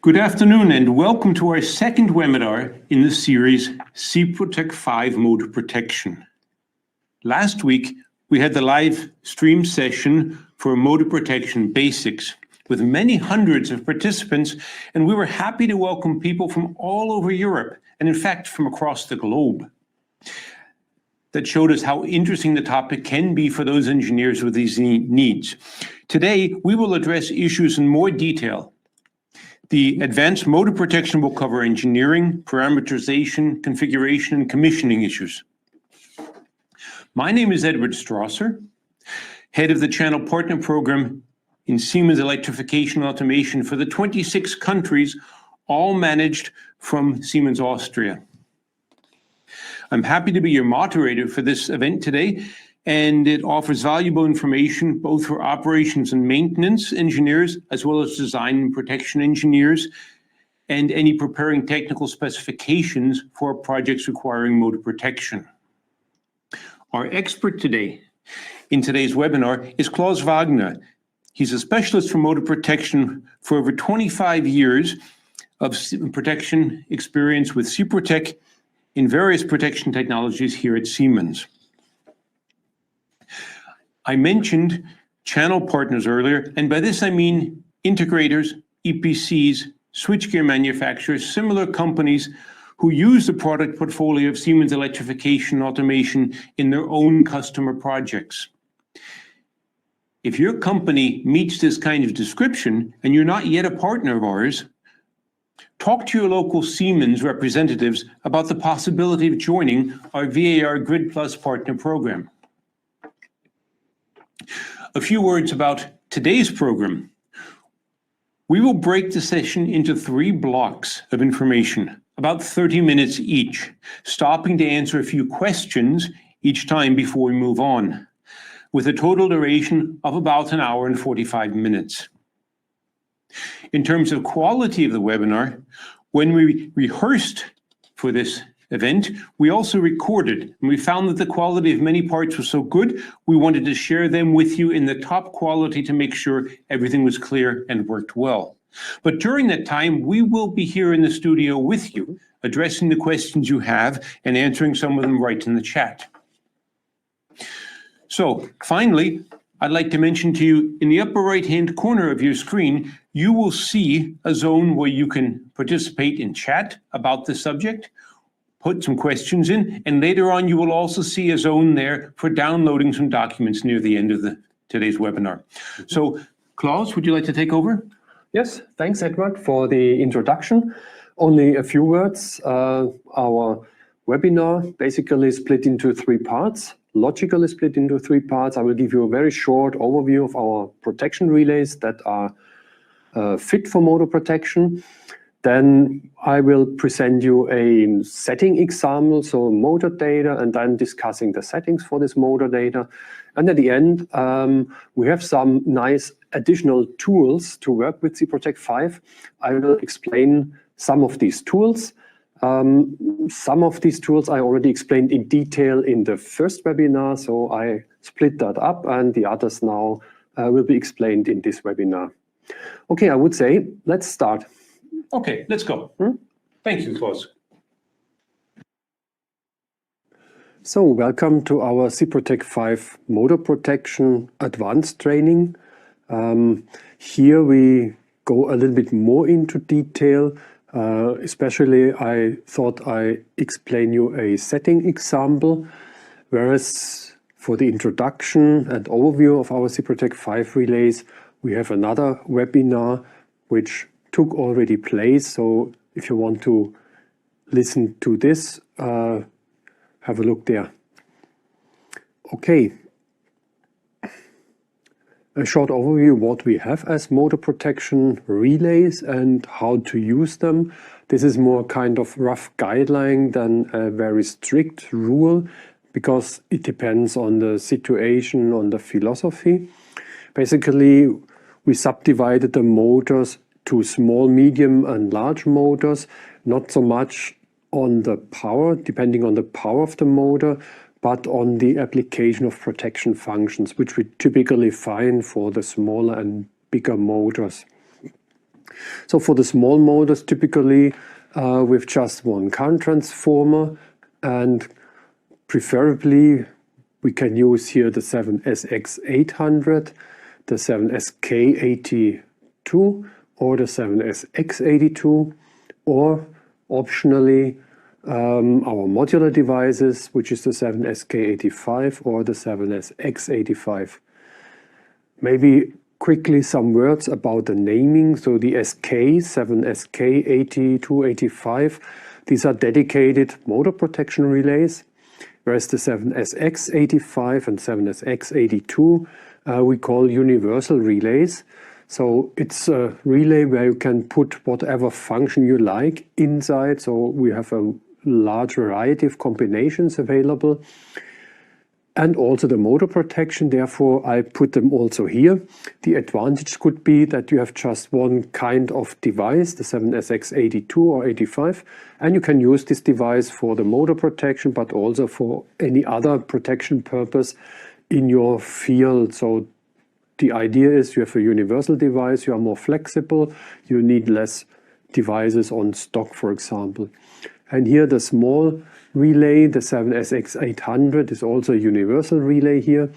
Good afternoon and welcome to our second webinar in the series SIPROTEC 5 Motor Protection. Last week, we had the live stream session for Motor Protection Basics with many hundreds of participants, and we were happy to welcome people from all over Europe and in fact from across the globe. That showed us how interesting the topic can be for those engineers with these needs. Today, we will address issues in more detail. The advanced motor protection will cover engineering, parameterization, configuration, and commissioning issues. My name is Edward Strasser, head of the Channel Partner Program in Siemens Electrification Automation for the 26 countries, all managed from Siemens Austria. I'm happy to be your moderator for this event today, and it offers valuable information both for operations and maintenance engineers, as well as design and protection engineers, and any preparing technical specifications for projects requiring motor protection. Our expert today in today's webinar is Klaus Wagner. He's a specialist for motor protection for over 25 years of protection experience with SIPROTEC in various protection technologies here at Siemens. I mentioned channel partners earlier, and by this I mean integrators, EPCs, switchgear manufacturers, similar companies who use the product portfolio of Siemens Electrification Automation in their own customer projects. If your company meets this kind of description and you're not yet a partner of ours, talk to your local Siemens representatives about the possibility of joining our VAR Grid Plus partner program. A few words about today's program. We will break the session into 3 blocks of information, about 30 minutes each, stopping to answer a few questions each time before we move on, with a total duration of about 1 hour and 45 minutes. In terms of quality of the webinar, when we rehearsed for this event, we also recorded, and we found that the quality of many parts was so good, we wanted to share them with you in the top quality to make sure everything was clear and worked well. But during that time, we will be here in the studio with you, addressing the questions you have and answering some of them right in the chat. So finally, I'd like to mention to you, in the upper right-hand corner of your screen, you will see a zone where you can participate in chat about the subject, put some questions in, and later on you will also see a zone there for downloading some documents near the end of today's webinar. So, Klaus, would you like to take over? Yes, thanks, Edward, for the introduction. Only a few words. Our webinar basically is split into 3 parts. Logically split into 3 parts. I will give you a very short overview of our protection relays that are fit for motor protection. Then I will present you a setting example, so motor data, and then discussing the settings for this motor data. And at the end, we have some nice additional tools to work with SIPROTEC 5. I will explain some of these tools. Some of these tools I already explained in detail in the first webinar, so I split that up, and the others now will be explained in this webinar. Okay, I would say, let's start. Okay, let's go. Thank you, Klaus. So, welcome to our SIPROTEC 5 Motor Protection Advanced Training. Here we go a little bit more into detail. Especially, I thought I explain you a setting example, whereas for the introduction and overview of our SIPROTEC 5 relays, we have another webinar which took already place. So if you want to listen to this, have a look there. Okay. A short overview of what we have as motor protection relays and how to use them. This is more kind of rough guideline than a very strict rule, because it depends on the situation, on the philosophy. Basically, we subdivided the motors to small, medium and large motors, not so much on the power, depending on the power of the motor, but on the application of protection functions, which we typically find for the smaller and bigger motors. So for the small motors, typically with just one current transformer, and preferably we can use here the 7SX800, the 7SK82, or the 7SX82, or optionally our modular devices, which is the 7SK85 or the 7SX85. Maybe quickly some words about the naming. So the SK, 7SK82, 85, these are dedicated motor protection relays, whereas the 7SX85 and 7SX82 we call universal relays. So it's a relay where you can put whatever function you like inside. So we have a large variety of combinations available. And also the motor protection, therefore I put them also here. The advantage could be that you have just one kind of device, the 7SX82 or 85, and you can use this device for the motor protection, but also for any other protection purpose in your field. So the idea is you have a universal device, you are more flexible, you need less devices on stock, for example. And here the small relay, the 7SX800, is also a universal relay here.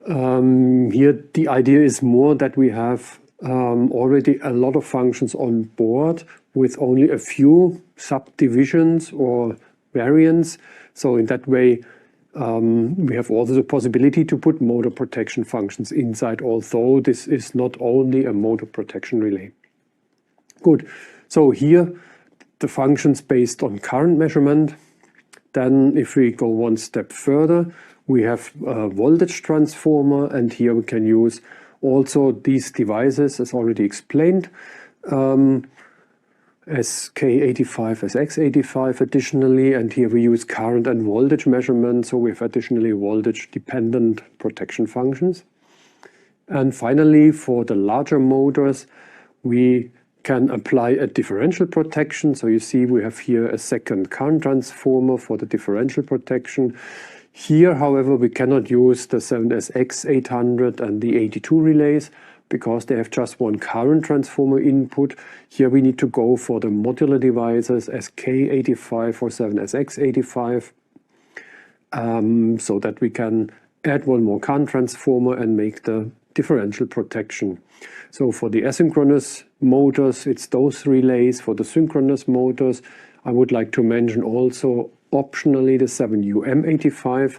Here the idea is more that we have already a lot of functions on board with only a few subdivisions or variants. So in that way we have also the possibility to put motor protection functions inside, although this is not only a motor protection relay. Good. So here the functions based on current measurement. Then if we go one step further, we have a voltage transformer, and here we can use also these devices as already explained. SK85, SX85 additionally, and here we use current and voltage measurement, so we have additionally voltage dependent protection functions. And finally, for the larger motors, we can apply a differential protection. So you see we have here a second current transformer for the differential protection. Here, however, we cannot use the 7SX800 and the 82 relays because they have just one current transformer input. Here we need to go for the modular devices SK85 or 7SX85 so that we can add one more current transformer and make the differential protection. So for the asynchronous motors, it's those relays. For the synchronous motors, I would like to mention also optionally the 7UM85,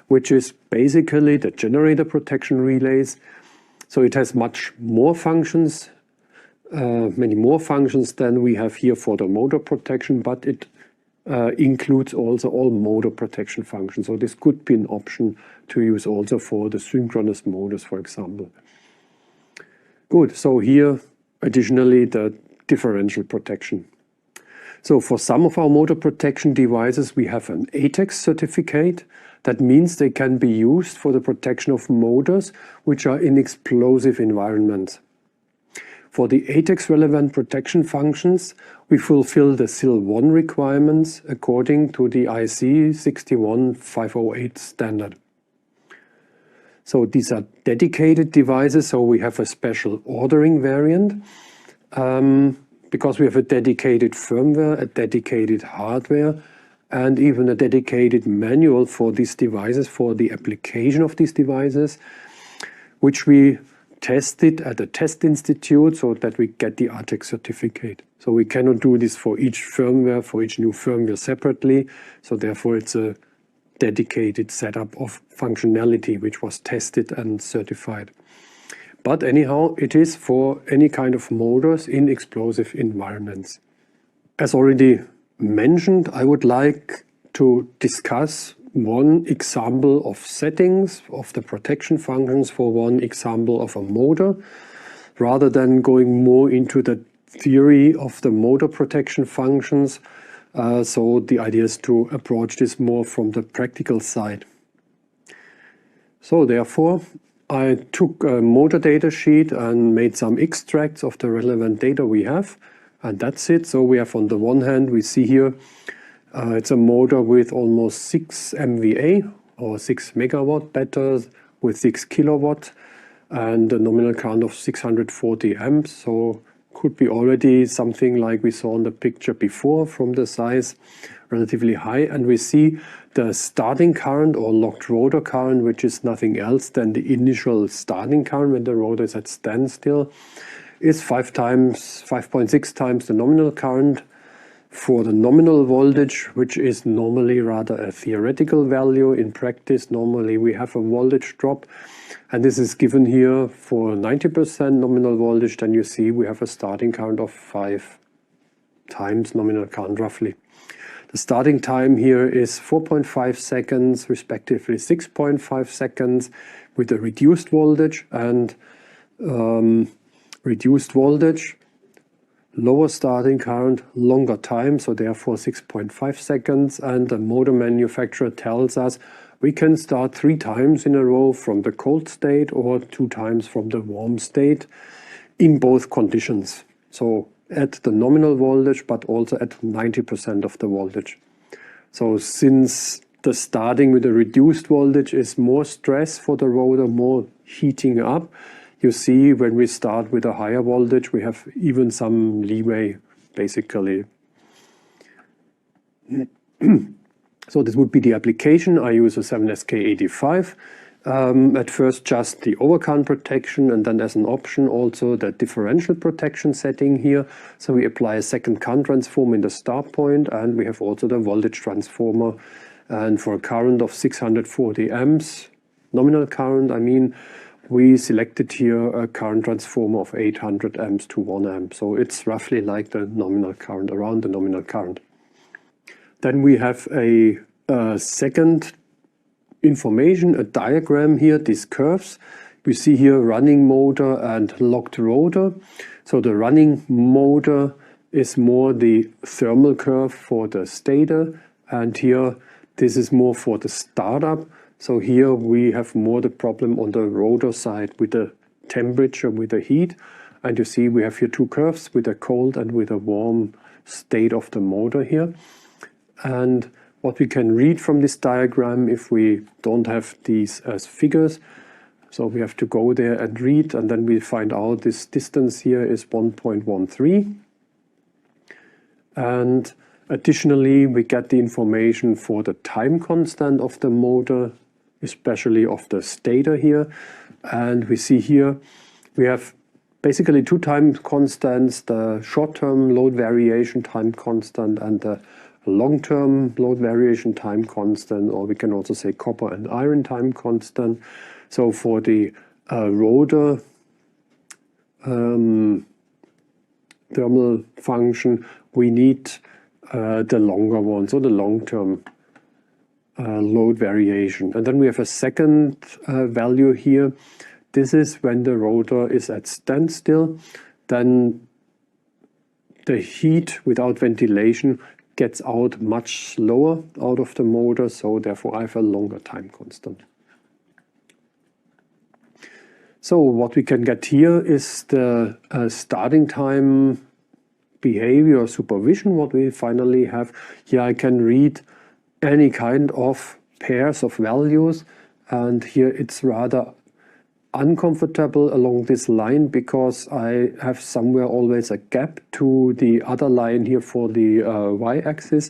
which is basically the generator protection relays. So it has much more functions, many more functions than we have here for the motor protection, but it includes also all motor protection functions. So this could be an option to use also for the synchronous motors, for example. Good, so here additionally the differential protection. So for some of our motor protection devices we have an ATEX certificate. That means they can be used for the protection of motors which are in explosive environments. For the ATEX relevant protection functions, we fulfill the SIL 1 requirements according to the IC 61508 standard. So these are dedicated devices, so we have a special ordering variant because we have a dedicated firmware, a dedicated hardware, and even a dedicated manual for these devices, for the application of these devices, which we tested at a test institute so that we get the ATEX certificate. So we cannot do this for each firmware, for each new firmware separately. So therefore it's a dedicated setup of functionality which was tested and certified. But anyhow, it is for any kind of motors in explosive environments. As already mentioned, I would like to discuss one example of settings of the protection functions for one example of a motor, rather than going more into the theory of the motor protection functions. So the idea is to approach this more from the practical side. So therefore, I took a motor data sheet and made some extracts of the relevant data we have, and that's it. So we have, on the one hand, we see here it's a motor with almost 6 MVA or 6 megawatt batteries with 6 kilowatt and a nominal current of 640 amps. So could be already something like we saw in the picture before from the size, relatively high. And we see the starting current or locked rotor current, which is nothing else than the initial starting current when the rotor is at standstill, is 5.6 times the nominal current. For the nominal voltage, which is normally rather a theoretical value, in practice normally we have a voltage drop, and this is given here for 90% nominal voltage. Then you see we have a starting current of 5 times nominal current roughly. The starting time here is 4.5 seconds, respectively 6.5 seconds, with a reduced voltage and reduced voltage, lower starting current, longer time, so therefore 6.5 seconds. And the motor manufacturer tells us we can start 3 times in a row from the cold state or 2 times from the warm state in both conditions. So at the nominal voltage, but also at 90% of the voltage. So since the starting with a reduced voltage is more stress for the rotor, more heating up, you see when we start with a higher voltage, we have even some leeway, basically. So this would be the application. I use a 7SK85. At first just the overcurrent protection, and then as an option also the differential protection setting here. So we apply a second current transformer in the start point, and we have also the voltage transformer. And for a current of 640 amps, nominal current, I mean, we selected here a current transformer of 800 amps to 1 amp. So it's roughly like the nominal current, around the nominal current. Then we have a second information, a diagram here, these curves. We see here running motor and locked rotor. So the running motor is more the thermal curve for the stator, and here this is more for the startup. So here we have more the problem on the rotor side with the temperature, with the heat. And you see we have here 2 curves with a cold and with a warm state of the motor here. And what we can read from this diagram, if we don't have these as figures, so we have to go there and read, and then we find out this distance here is 1.13. And additionally, we get the information for the time constant of the motor, especially of the stator here. And we see here we have basically 2 time constants, the short-term load variation time constant and the long-term load variation time constant, or we can also say copper and iron time constant. So for the rotor thermal function, we need the longer one, so the long-term load variation. And then we have a second value here. This is when the rotor is at standstill, then the heat without ventilation gets out much slower out of the motor, so therefore I have a longer time constant. So what we can get here is the starting time behavior supervision, what we finally have. Here I can read any kind of pairs of values, and here it's rather uncomfortable along this line because I have somewhere always a gap to the other line here for the y-axis.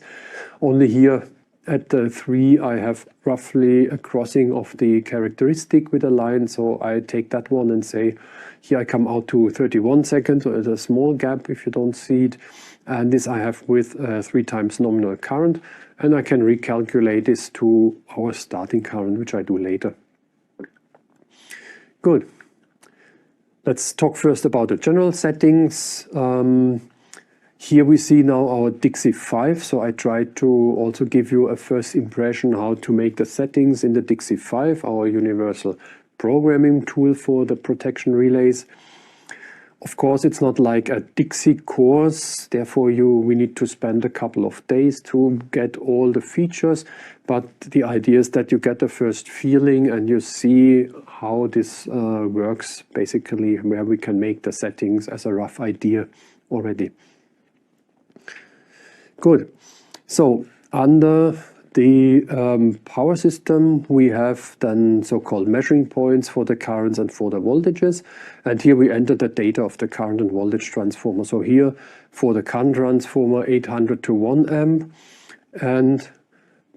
Only here at the 3 I have roughly a crossing of the characteristic with a line, so I take that one and say here I come out to 31 seconds, so it's a small gap if you don't see it. And this I have with 3 times nominal current, and I can recalculate this to our starting current, which I do later. Good. Let's talk first about the general settings. Here we see now our Dixie 5, so I tried to also give you a first impression how to make the settings in the Dixie 5, our universal programming tool for the protection relays. Of course, it's not like a Dixie course, therefore we need to spend a couple of days to get all the features, but the idea is that you get the first feeling and you see how this works, basically where we can make the settings as a rough idea already. Good. So under the power system, we have then so-called measuring points for the currents and for the voltages. And here we enter the data of the current and voltage transformer. So here for the current transformer, 800 to 1 amp, and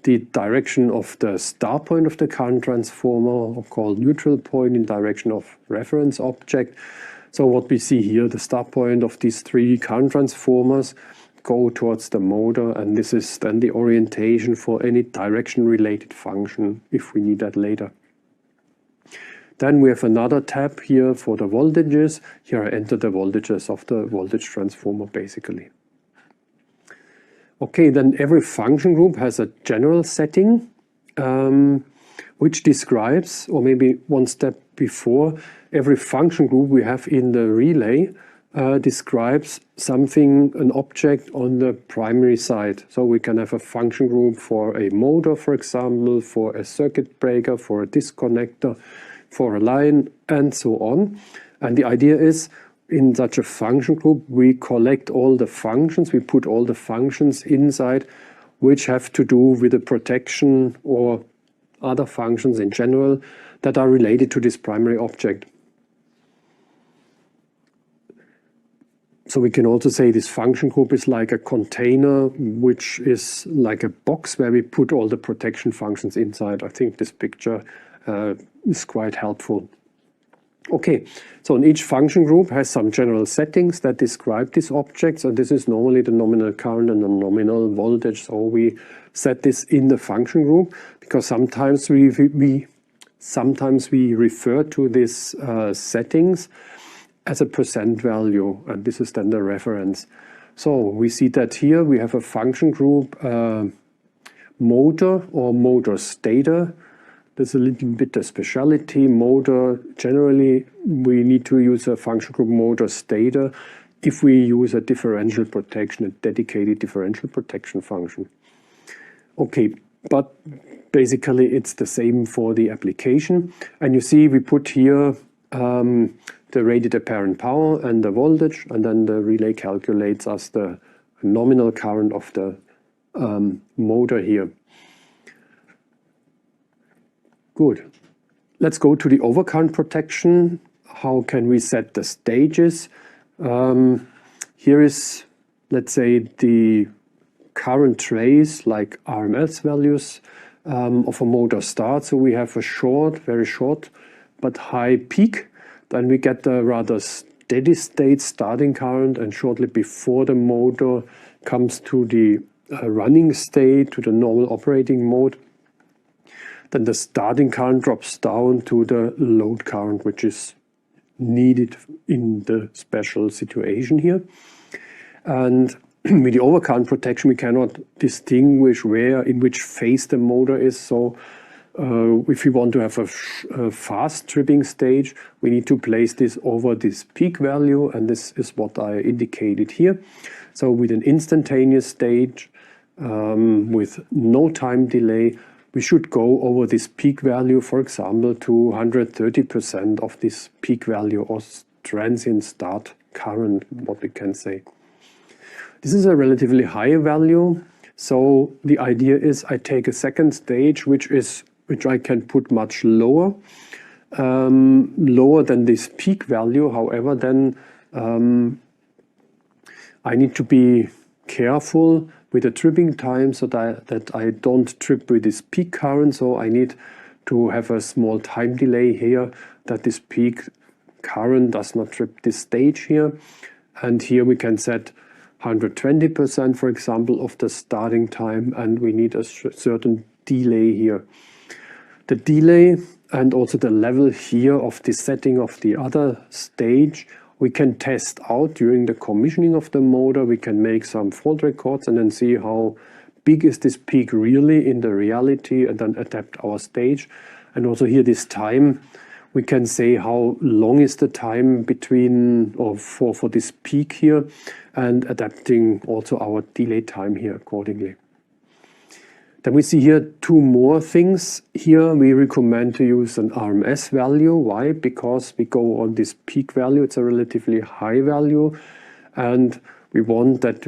the direction of the start point of the current transformer, called neutral point, in direction of reference object. So what we see here, the start point of these three current transformers go towards the motor, and this is then the orientation for any direction related function if we need that later. Then we have another tab here for the voltages. Here I enter the voltages of the voltage transformer basically. Okay, then every function group has a general setting which describes, or maybe one step before, every function group we have in the relay describes something, an object on the primary side. So we can have a function group for a motor, for example, for a circuit breaker, for a disconnector, for a line, and so on. And the idea is, in such a function group, we collect all the functions, we put all the functions inside which have to do with the protection or other functions in general that are related to this primary object. So we can also say this function group is like a container, which is like a box where we put all the protection functions inside. I think this picture is quite helpful. Okay, so each function group has some general settings that describe these objects, and this is normally the nominal current and the nominal voltage. So we set this in the function group because sometimes we refer to these settings as a percent value, and this is then the reference. So we see that here we have a function group motor or motor stator. There's a little bit of speciality. Motor, generally we need to use a function group motor stator if we use a differential protection, a dedicated differential protection function. Okay, but basically it's the same for the application. And you see we put here the rated apparent power and the voltage, and then the relay calculates us the nominal current of the motor here. Good. Let's go to the overcurrent protection. How can we set the stages? Here is, let's say, the current trace, like RMS values of a motor start. So we have a short, very short, but high peak. Then we get a rather steady state starting current, and shortly before the motor comes to the running state, to the normal operating mode, then the starting current drops down to the load current, which is needed in the special situation here. And with the overcurrent protection, we cannot distinguish in which phase the motor is. So if we want to have a fast tripping stage, we need to place this over this peak value, and this is what I indicated here. So with an instantaneous stage, with no time delay, we should go over this peak value, for example, to 130% of this peak value or transient start current, what we can say. This is a relatively high value. So the idea is I take a second stage, which I can put much lower, lower than this peak value. However, then I need to be careful with the tripping time so that I don't trip with this peak current. So I need to have a small time delay here that this peak current does not trip this stage here. And here we can set 120%, for example, of the starting time, and we need a certain delay here. The delay and also the level here of the setting of the other stage we can test out during the commissioning of the motor. We can make some fault records and then see how big is this peak really in the reality, and then adapt our stage. And also here this time, we can say how long is the time between or for this peak here, and adapting also our delay time here accordingly. Then we see here two more things. Here we recommend to use an RMS value. Why? Because we go on this peak value. It's a relatively high value, and we want that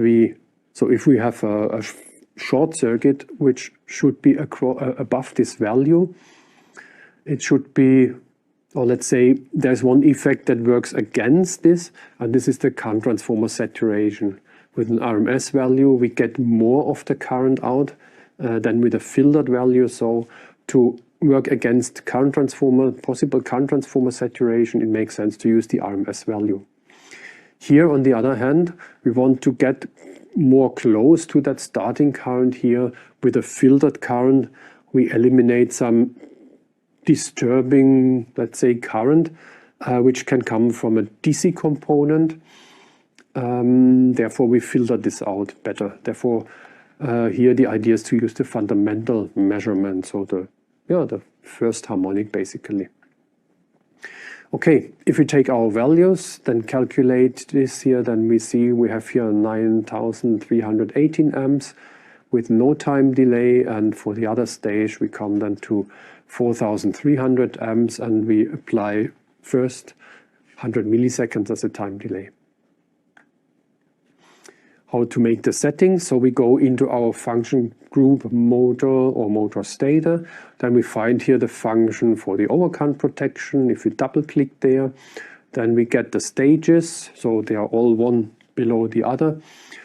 so if we have a short circuit which should be above this value. It should be, or let's say there's one effect that works against this, and this is the current transformer saturation. With an RMS value, we get more of the current out than with a filtered value. So to work against possible current transformer saturation, it makes sense to use the RMS value. Here, on the other hand, we want to get more close to that starting current here. With a filtered current, we eliminate some disturbing, let's say, current, which can come from a DC component. Therefore, we filter this out better. Therefore, here the idea is to use the fundamental measurement, so the first harmonic basically. Okay, if we take our values, then calculate this here, then we see we have here 9,318 amps with no time delay, and for the other stage we come then to 4,300 amps, and we apply first 100 milliseconds as a time delay. How to make the settings? So we go into our function group motor or motor stator. Then we find here the function for the overcurrent protection. If we double click there, then we get the stages. So they are all one below the other.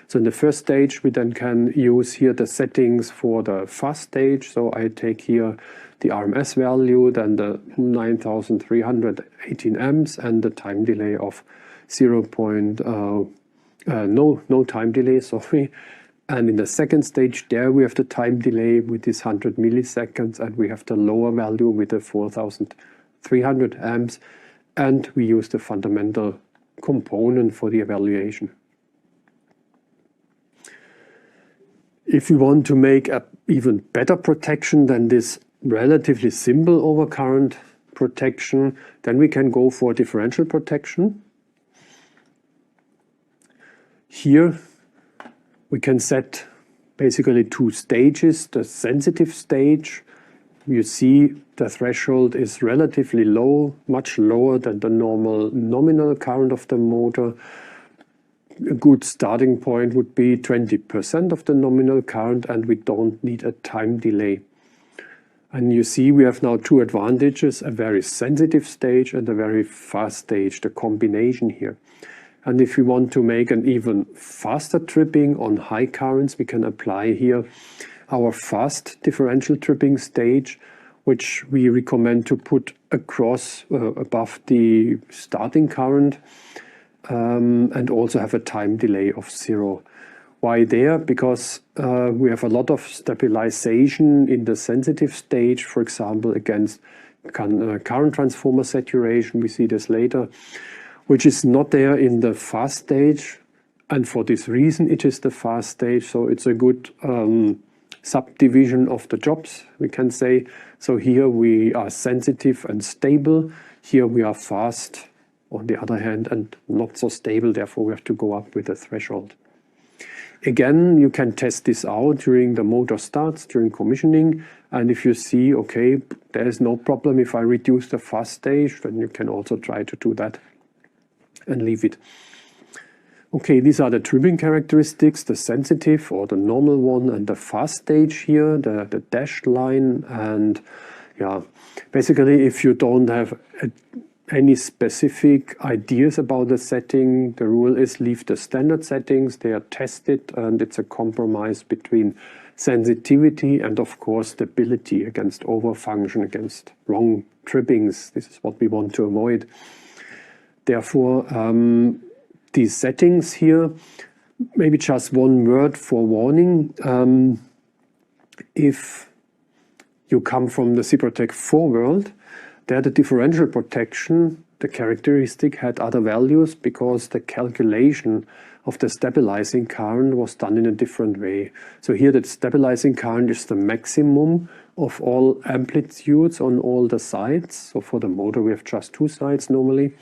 So in the first stage, we then can use here the settings for the fast stage. So I take here the RMS value, then the 9,318 amps, and the time delay of no time delay, sorry. And in the second stage there, we have the time delay with this 100 milliseconds, and we have the lower value with the 4,300 amps, and we use the fundamental component for the evaluation. If we want to make an even better protection than this relatively simple overcurrent protection, then we can go for differential protection. Here we can set basically two stages. The sensitive stage, you see the threshold is relatively low, much lower than the normal nominal current of the motor. A good starting point would be 20% of the nominal current, and we don't need a time delay. And you see we have now two advantages, a very sensitive stage and a very fast stage, the combination here. And if we want to make an even faster tripping on high currents, we can apply here our fast differential tripping stage, which we recommend to put across above the starting current, and also have a time delay of 0. Why there? Because we have a lot of stabilization in the sensitive stage, for example, against current transformer saturation. We see this later, which is not there in the fast stage, and for this reason it is the fast stage. So it's a good subdivision of the jobs, we can say. So here we are sensitive and stable, here we are fast on the other hand and not so stable, therefore we have to go up with the threshold. Again, you can test this out during the motor starts, during commissioning, and if you see, okay, there is no problem if I reduce the fast stage, then you can also try to do that and leave it. Okay, these are the tripping characteristics, the sensitive or the normal one, and the fast stage here, the dashed line. And yeah, basically if you don't have any specific ideas about the setting, the rule is leave the standard settings, they are tested, and it's a compromise between sensitivity and of course stability against overfunction, against wrong trippings. This is what we want to avoid. Therefore, these settings here, maybe just one word for warning. If you come from the SIPROTEC 4 world, there the differential protection, the characteristic had other values because the calculation of the stabilizing current was done in a different way. So here the stabilizing current is the maximum of all amplitudes on all the sides. So for the motor we have just two sides normally.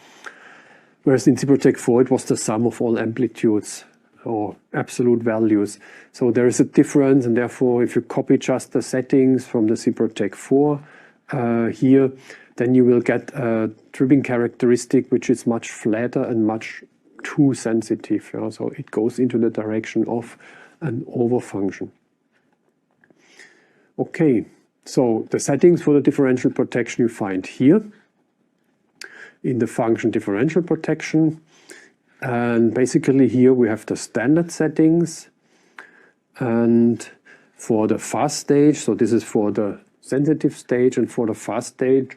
Whereas in SIPROTEC 4 it was the sum of all amplitudes or absolute values. So there is a difference, and therefore if you copy just the settings from the SIPROTEC 4 here, then you will get a tripping characteristic which is much flatter and much too sensitive. So it goes into the direction of an overfunction. Okay, so the settings for the differential protection you find here in the function differential protection. And basically here we have the standard settings. And for the fast stage, so this is for the sensitive stage, and for the fast stage,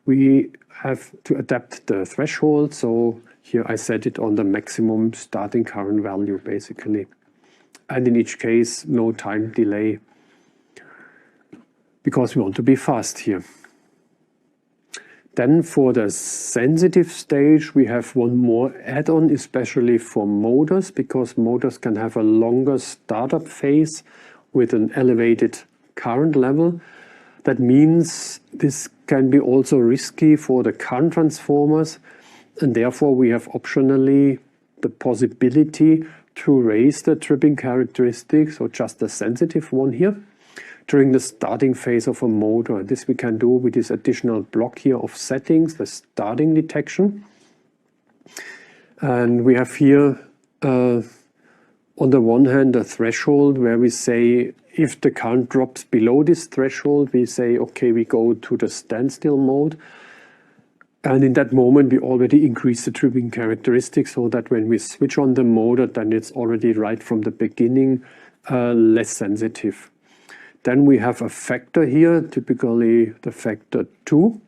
we have to adapt the threshold. So here I set it on the maximum starting current value, basically. And in each case, no time delay, because we want to be fast here. Then for the sensitive stage, we have one more add-on, especially for motors, because motors can have a longer startup phase with an elevated current level. That means this can be also risky for the current transformers, and therefore we have optionally the possibility to raise the tripping characteristics, or just the sensitive one here, during the starting phase of a motor. This we can do with this additional block here of settings, the starting detection. And we have here on the one hand a threshold where we say if the current drops below this threshold, we say okay, we go to the standstill mode. And in that moment we already increase the tripping characteristics, so that when we switch on the motor, then it's already right from the beginning less sensitive. Then we have a factor here, typically the factor 2.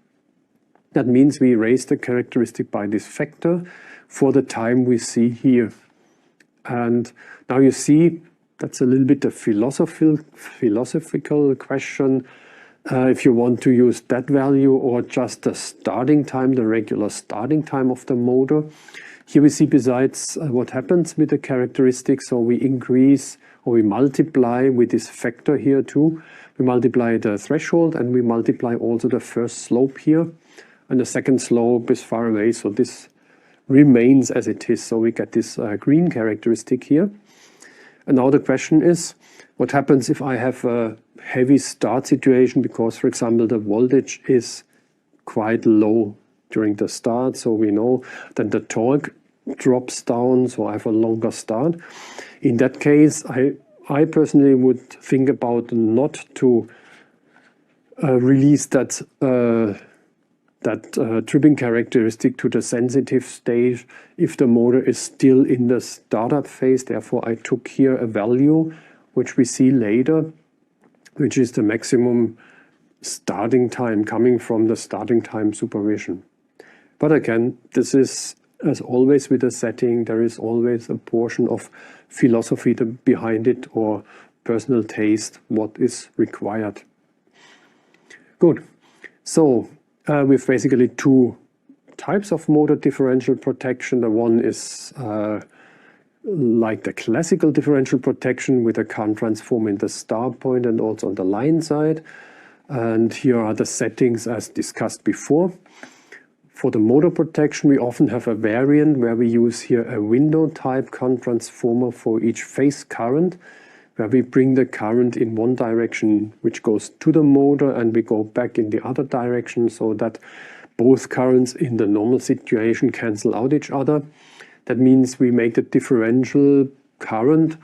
That means we raise the characteristic by this factor for the time we see here. And now you see, that's a little bit a philosophical question. If you want to use that value or just the starting time, the regular starting time of the motor. Here we see besides what happens with the characteristics, so we increase or we multiply with this factor here too. We multiply the threshold and we multiply also the first slope here. And the second slope is far away, so this remains as it is. So we get this green characteristic here. And now the question is, what happens if I have a heavy start situation because, for example, the voltage is quite low during the start, so we know then the torque drops down, so I have a longer start. In that case, I personally would think about not to release that tripping characteristic to the sensitive stage if the motor is still in the startup phase. Therefore, I took here a value which we see later, which is the maximum starting time coming from the starting time supervision. But again, this is, as always with a setting, there is always a portion of philosophy behind it, or personal taste, what is required. Good. So we've basically two types of motor differential protection. The one is like the classical differential protection with a current transformer in the start point and also on the line side. And here are the settings as discussed before. For the motor protection, we often have a variant where we use here a window type current transformer for each phase current, where we bring the current in one direction which goes to the motor, and we go back in the other direction, so that both currents in the normal situation cancel out each other. That means we make the differential current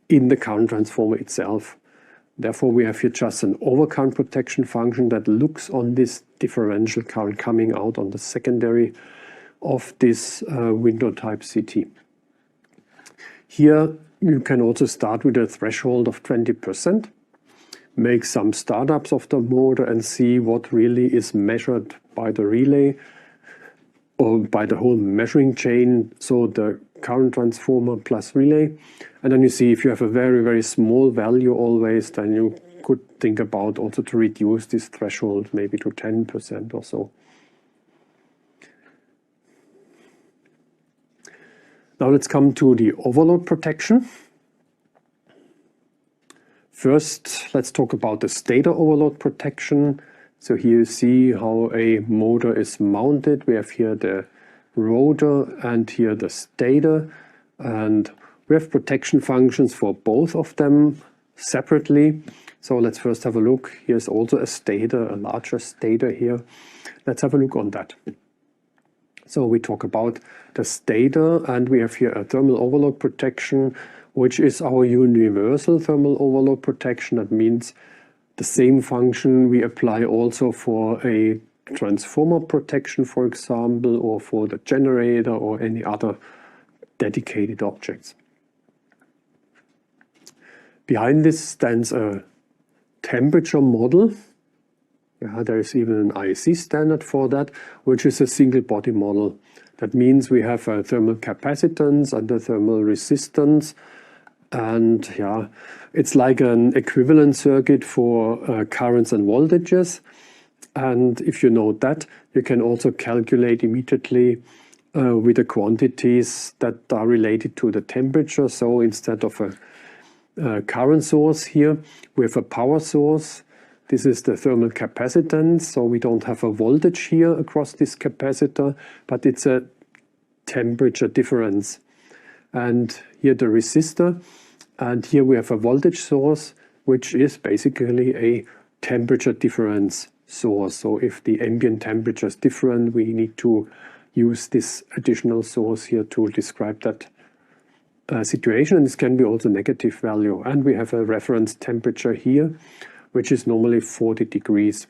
in the current transformer itself. Therefore, we have here just an overcurrent protection function that looks on this differential current coming out on the secondary of this window type CT. Here you can also start with a threshold of 20%, make some startups of the motor and see what really is measured by the relay or by the whole measuring chain, so the current transformer plus relay. And then you see if you have a very, very small value always, then you could think about also to reduce this threshold maybe to 10% or so. Now let's come to the overload protection. First, let's talk about the stator overload protection. So here you see how a motor is mounted. We have here the rotor and here the stator, and we have protection functions for both of them separately. So let's first have a look. Here's also a stator, a larger stator here. Let's have a look on that. So we talk about the stator, and we have here a thermal overload protection, which is our universal thermal overload protection. That means The same function we apply also for a transformer protection, for example, or for the generator or any other dedicated objects. Behind this stands a temperature model. There is even an IEC standard for that, which is a single body model. That means we have a thermal capacitance and a thermal resistance. And it's like an equivalent circuit for currents and voltages. And if you know that, you can also calculate immediately with the quantities that are related to the temperature. So instead of a current source here, we have a power source. This is the thermal capacitance. So we don't have a voltage here across this capacitor, but it's a temperature difference. And here the resistor. And here we have a voltage source, which is basically a temperature difference source. So if the ambient temperature is different, we need to use this additional source here to describe that situation. And this can be also negative value. And we have a reference temperature here, which is normally 40 degrees.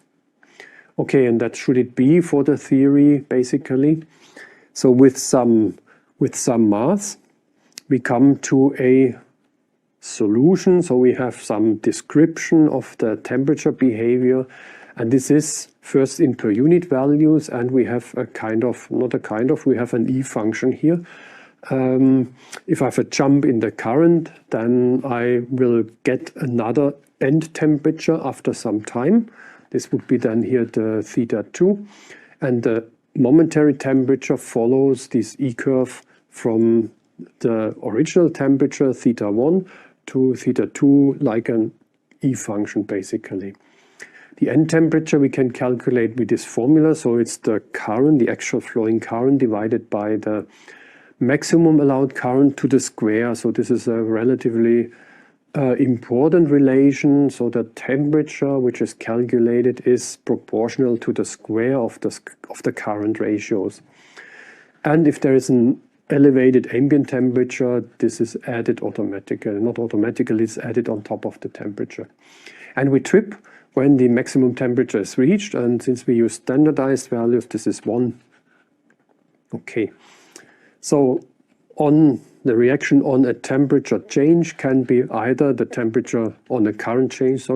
Okay, and that should it be for the theory, basically. So with some math, we come to a solution. So we have some description of the temperature behavior, and this is first in per unit values, and we have we have an E function here. If I have a jump in the current, then I will get another end temperature after some time. This would be then here the θ2, and the momentary temperature follows this E curve from the original temperature θ1 to θ2, like an E function basically. The end temperature we can calculate with this formula. So it's the current, the actual flowing current, divided by the maximum allowed current to the square. So this is a relatively important relation. So the temperature which is calculated is proportional to the square of the current ratios. And if there is an elevated ambient temperature, this is added automatically. Not automatically, it's added on top of the temperature. And we trip when the maximum temperature is reached. And since we use standardized values, this is 1. Okay. So on the reaction on a temperature change can be either the temperature on a current change,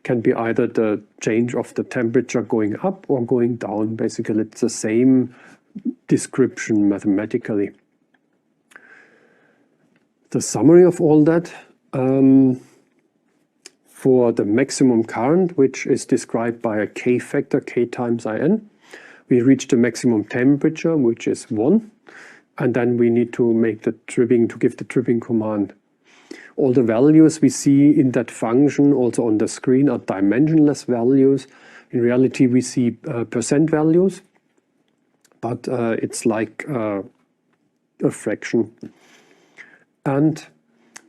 can be either the change of the temperature going up or going down. Basically, it's the same description mathematically. The summary of all that, for the maximum current, which is described by a K factor, K times IN, we reach the maximum temperature, which is 1. And then we need to make the tripping, to give the tripping command. All the values we see in that function, also on the screen, are dimensionless values. In reality, we see percent values, but it's like a fraction. And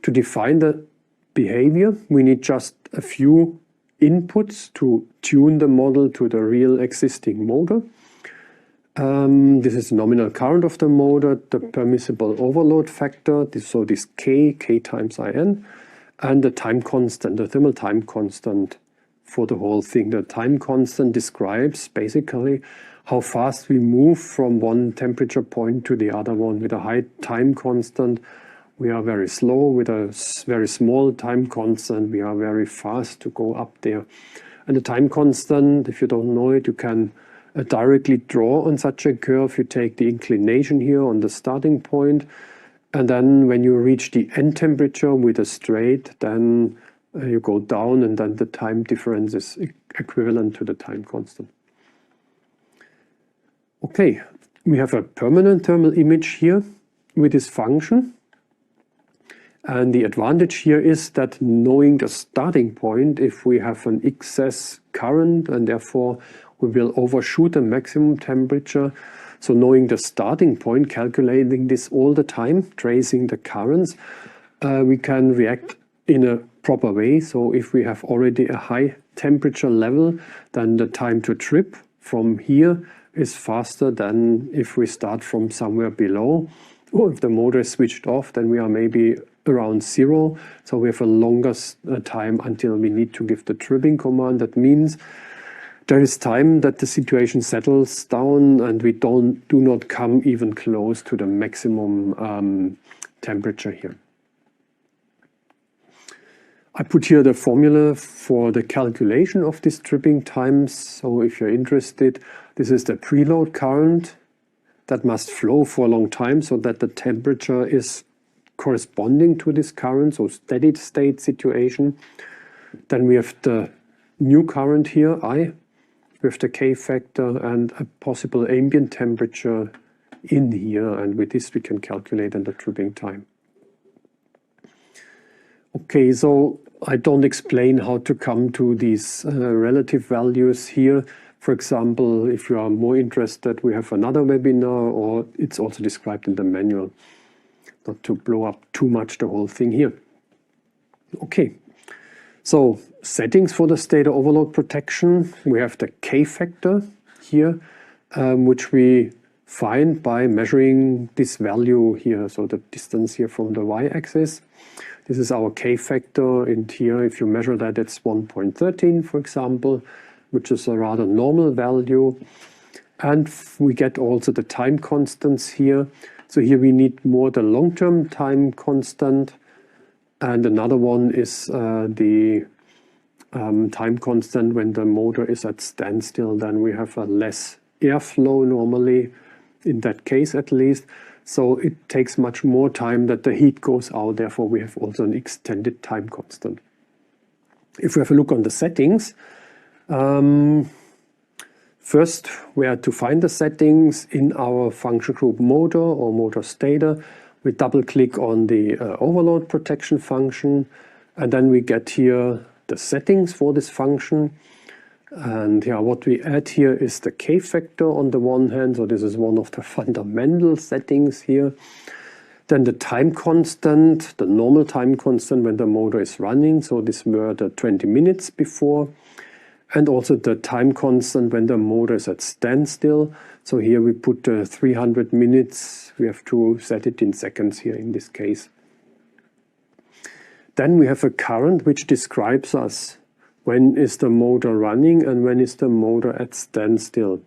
to define the behavior, we need just a few inputs to tune the model to the real existing motor. This is the nominal current of the motor, the permissible overload factor, so this K times IN, and the time constant, the thermal time constant for the whole thing. The time constant describes basically how fast we move from one temperature point to the other one. With a high time constant, we are very slow. With a very small time constant, we are very fast to go up there. And the time constant, if you don't know it, you can directly draw on such a curve. You take the inclination here on the starting point, and then when you reach the end temperature with a straight, then you go down, and then the time difference is equivalent to the time constant. Okay, we have a permanent thermal image here with this function. And the advantage here is that knowing the starting point, if we have an excess current and therefore we will overshoot the maximum temperature. So knowing the starting point, calculating this all the time, tracing the currents, we can react in a proper way. So if we have already a high temperature level, then the time to trip from here is faster than if we start from somewhere below. Or if the motor is switched off, then we are maybe around 0. So we have a longer time until we need to give the tripping command. That means there is time that the situation settles down and we do not come even close to the maximum temperature here. I put here the formula for the calculation of these tripping times. So if you're interested, this is the preload current that must flow for a long time so that the temperature is corresponding to this current, so steady state situation. Then we have the new current here, I, with the K factor and a possible ambient temperature in here. And with this we can calculate the tripping time. Okay, so I don't explain how to come to these relative values here. For example, if you are more interested, we have another webinar, or it's also described in the manual, not to blow up too much the whole thing here. Okay, so settings for the stator overload protection. We have the K factor here, which we find by measuring this value here, so the distance here from the y-axis. This is our K factor, and here if you measure that, it's 1.13, for example, which is a rather normal value. And we get also the time constants here. So here we need more the long-term time constant, and another one is the time constant when the motor is at standstill. Then we have a less airflow normally, in that case at least. So it takes much more time that the heat goes out, therefore we have also an extended time constant. If we have a look on the settings, first we have to find the settings in our function group motor or motor stator. We double click on the overload protection function, and then we get here the settings for this function. And yeah, what we add here is the K factor on the one hand, so this is one of the fundamental settings here. Then the time constant, the normal time constant when the motor is running, so this were the 20 minutes before. And also the time constant when the motor is at standstill. So here we put 300 minutes, we have to set it in seconds here in this case. Then we have a current which describes us when is the motor running and when is the motor at standstill.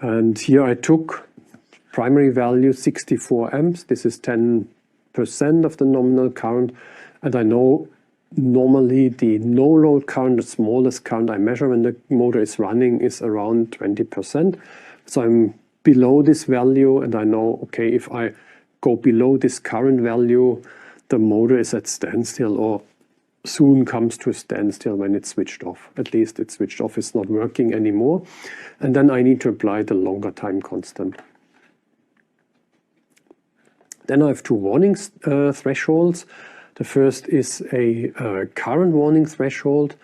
And here I took primary value 64 amps. This is 10% of the nominal current. And I know normally the no load current, the smallest current I measure when the motor is running, is around 20%. So I'm below this value, and I know, okay, if I go below this current value, the motor is at standstill, or soon comes to a standstill when it's switched off. At least it's switched off, it's not working anymore. And then I need to apply the longer time constant. Then I have two warning thresholds. The first is a current warning threshold.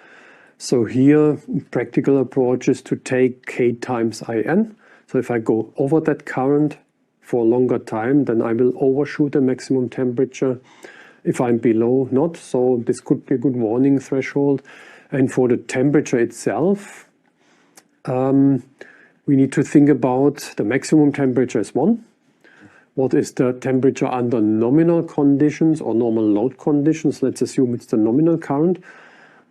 So here, practical approach is to take K times IN. So if I go over that current for a longer time, then I will overshoot the maximum temperature. If I'm below, not. So this could be a good warning threshold. And for the temperature itself, we need to think about the maximum temperature is 1. What is the temperature under nominal conditions or normal load conditions? Let's assume it's the nominal current.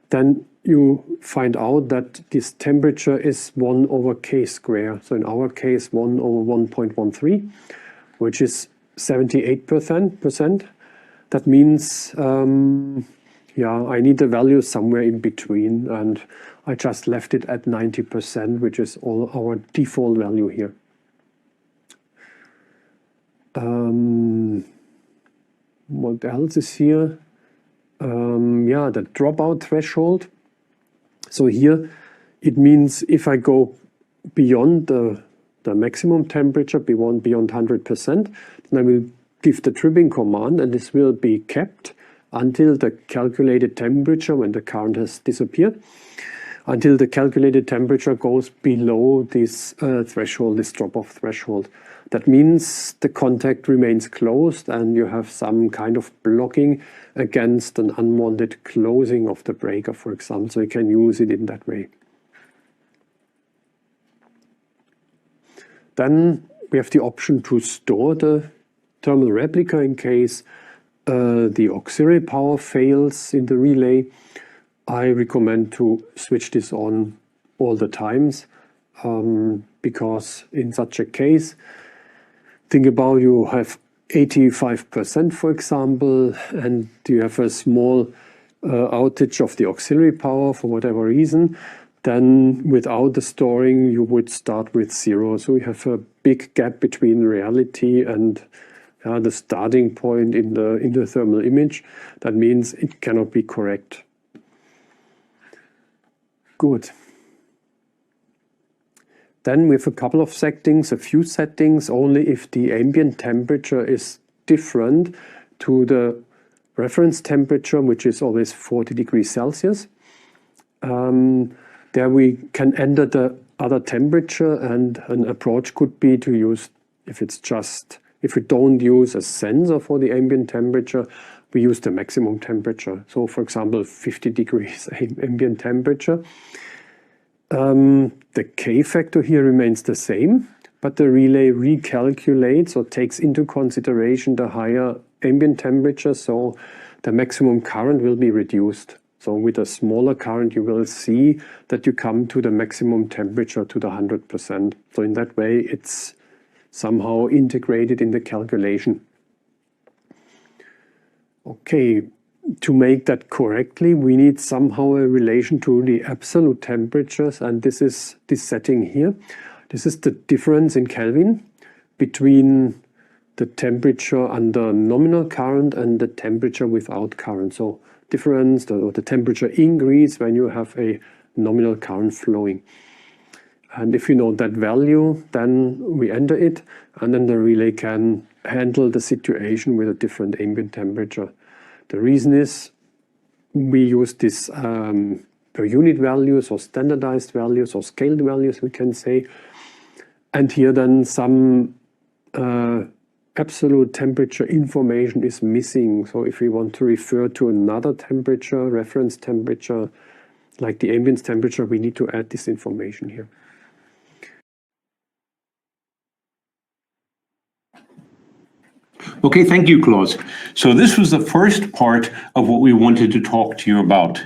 Then you find out that this temperature is 1 over K squared. So in our case, 1 over 1.13, which is 78%. That means, yeah, I need a value somewhere in between, and I just left it at 90%, which is all our default value here. What else is here? Yeah, the dropout threshold. So here it means if I go beyond the maximum temperature, beyond 100%, then I will give the tripping command, and this will be kept until the calculated temperature, when the current has disappeared, until the calculated temperature goes below this threshold, this drop-off threshold. That means the contact remains closed and you have some kind of blocking against an unwanted closing of the breaker, for example, so you can use it in that way. Then we have the option to store the thermal replica in case the auxiliary power fails in the relay, I recommend to switch this on all the times, because in such a case, think about you have 85%, for example, and you have a small outage of the auxiliary power for whatever reason, then without the storing, you would start with 0. So you have a big gap between reality and the starting point in the thermal image. That means it cannot be correct. Good. Then we have a couple of settings, a few settings, only if the ambient temperature is different to the reference temperature, which is always 40 degrees Celsius. There we can enter the other temperature, and an approach could be to use, if we don't use a sensor for the ambient temperature, we use the maximum temperature. So for example, 50 degrees ambient temperature. The K factor here remains the same, but the relay recalculates or takes into consideration the higher ambient temperature, so the maximum current will be reduced. So with a smaller current, you will see that you come to the maximum temperature to the 100%. So in that way, it's somehow integrated in the calculation. Okay, to make that correctly, we need somehow a relation to the absolute temperatures, and this is this setting here. This is the difference in Kelvin between the temperature under nominal current and the temperature without current. So difference, or the temperature increase when you have a nominal current flowing. And if you know that value, then we enter it, and then the relay can handle the situation with a different ambient temperature. The reason is we use this per unit values or standardized values or scaled values, we can say. And here then some absolute temperature information is missing. So if we want to refer to another temperature, reference temperature, like the ambient temperature, we need to add this information here. Okay, thank you, Klaus. So this was the first part of what we wanted to talk to you about.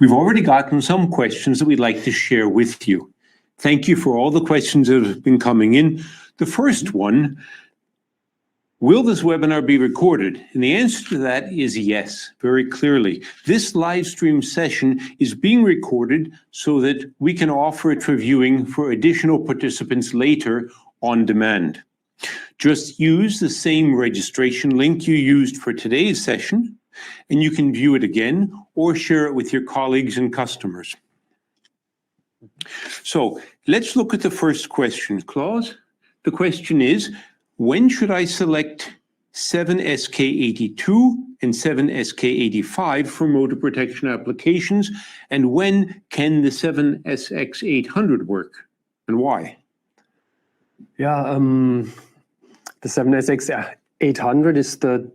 We've already gotten some questions that we'd like to share with you. Thank you for all the questions that have been coming in. The first one, will this webinar be recorded? And the answer to that is yes, very clearly. This live stream session is being recorded so that we can offer it for viewing for additional participants later on demand. Just use the same registration link you used for today's session, and you can view it again or share it with your colleagues and customers. So let's look at the first question, Klaus. The question is, when should I select 7SK82 and 7SK85 for motor protection applications, and when can the 7SX800 work, and why? Yeah, the 7SX800 is the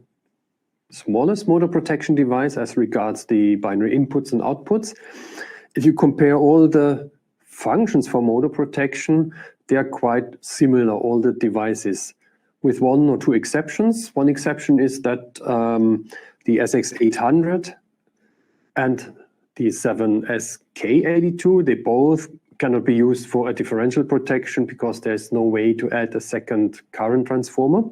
smallest motor protection device as regards the binary inputs and outputs. If you compare all the functions for motor protection, they are quite similar, all the devices, with one or two exceptions. One exception is that the SX800 and the 7SK82, they both cannot be used for a differential protection because there's no way to add a second current transformer.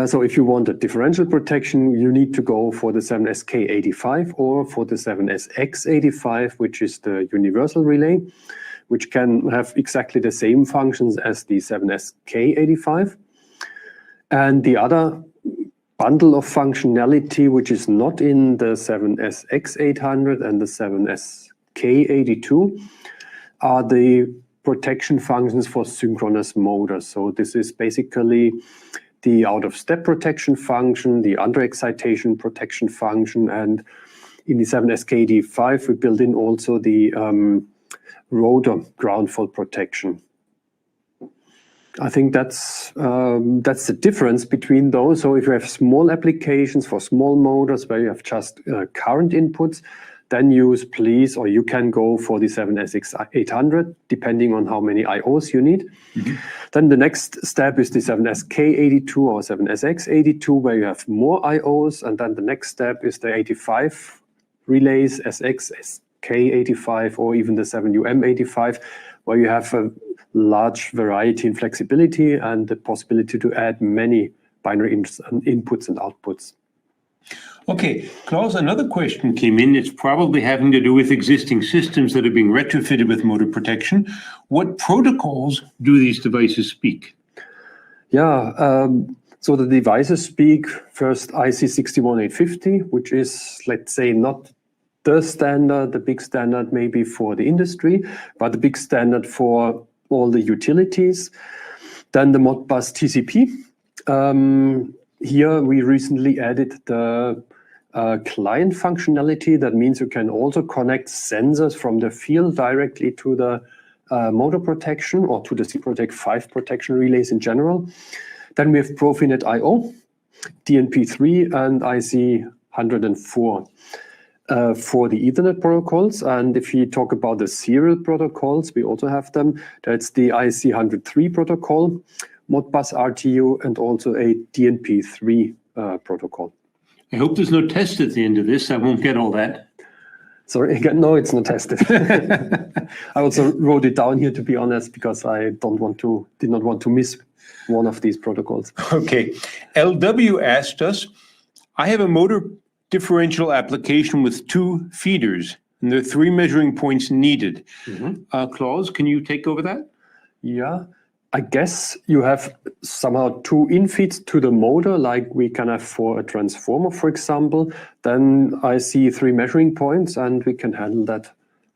So if you want a differential protection, you need to go for the 7SK85 or for the 7SX85, which is the universal relay, which can have exactly the same functions as the 7SK85. And the other bundle of functionality, which is not in the 7SX800 and the 7SK82, are the protection functions for synchronous motors. So this is basically the out-of-step protection function, the under-excitation protection function, and in the 7SK85 we build in also the rotor ground fault protection. I think that's the difference between those. So if you have small applications for small motors where you have just current inputs, then use please, or you can go for the 7SX800, depending on how many IOs you need. Then the next step is the 7SK82 or 7SX82, where you have more IOs. And then the next step is the 85 relays, SX, SK85, or even the 7UM85, where you have a large variety and flexibility and the possibility to add many binary inputs and outputs. Okay, Klaus, another question came in. It's probably having to do with existing systems that are being retrofitted with motor protection. What protocols do these devices speak? Yeah, so the devices speak first IC 61850, which is, let's say, not the standard, the big standard maybe for the industry, but the big standard for all the utilities. Then the Modbus TCP. Here we recently added the client functionality. That means you can also connect sensors from the field directly to the motor protection or to the SIPROTEC 5 protection relays in general. Then we have Profinet IO, DNP3 and IC 104 for the Ethernet protocols. And if you talk about the serial protocols, we also have them. That's the IC 103 protocol, Modbus RTU, and also a DNP3 protocol. I hope there's no test at the end of this. I won't get all that. Sorry, again, no, it's not tested. I also wrote it down here, to be honest, because I did not want to miss one of these protocols. Okay. LW asked us, I have a motor differential application with 2 feeders, and there are 3 measuring points needed. Klaus, can you take over that? Yeah. I guess you have somehow 2 infeeds to the motor, like we can have for a transformer, for example. Then I see 3 measuring points, and we can handle that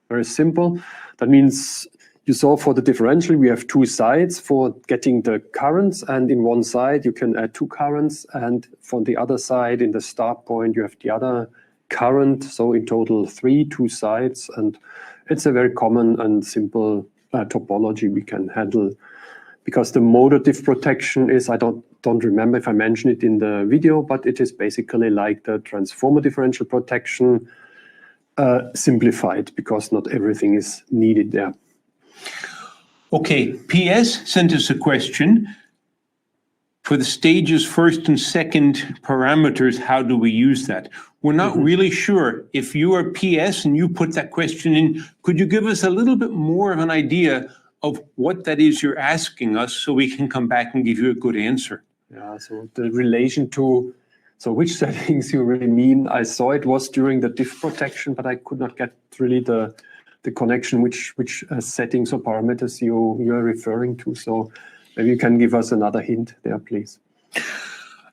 very simple. That means you saw for the differential, we have 2 sides for getting the currents, and in one side you can add 2 currents, and from the other side, in the start point, you have the other current. So in total 2 sides, and it's a very common and simple topology we can handle. Because the motor diff protection is, I don't remember if I mentioned it in the video, but it is basically like the transformer differential protection simplified, because not everything is needed there. Okay, PS sent us a question. For the stages first and second parameters, how do we use that? We're not really sure. If you are PS and you put that question in, could you give us a little bit more of an idea of what that is you're asking us, so we can come back and give you a good answer? Yeah, so the relation to, so which settings you really mean? I saw it was during the diff protection, but I could not get really the connection, which settings or parameters you are referring to. So maybe you can give us another hint there, please.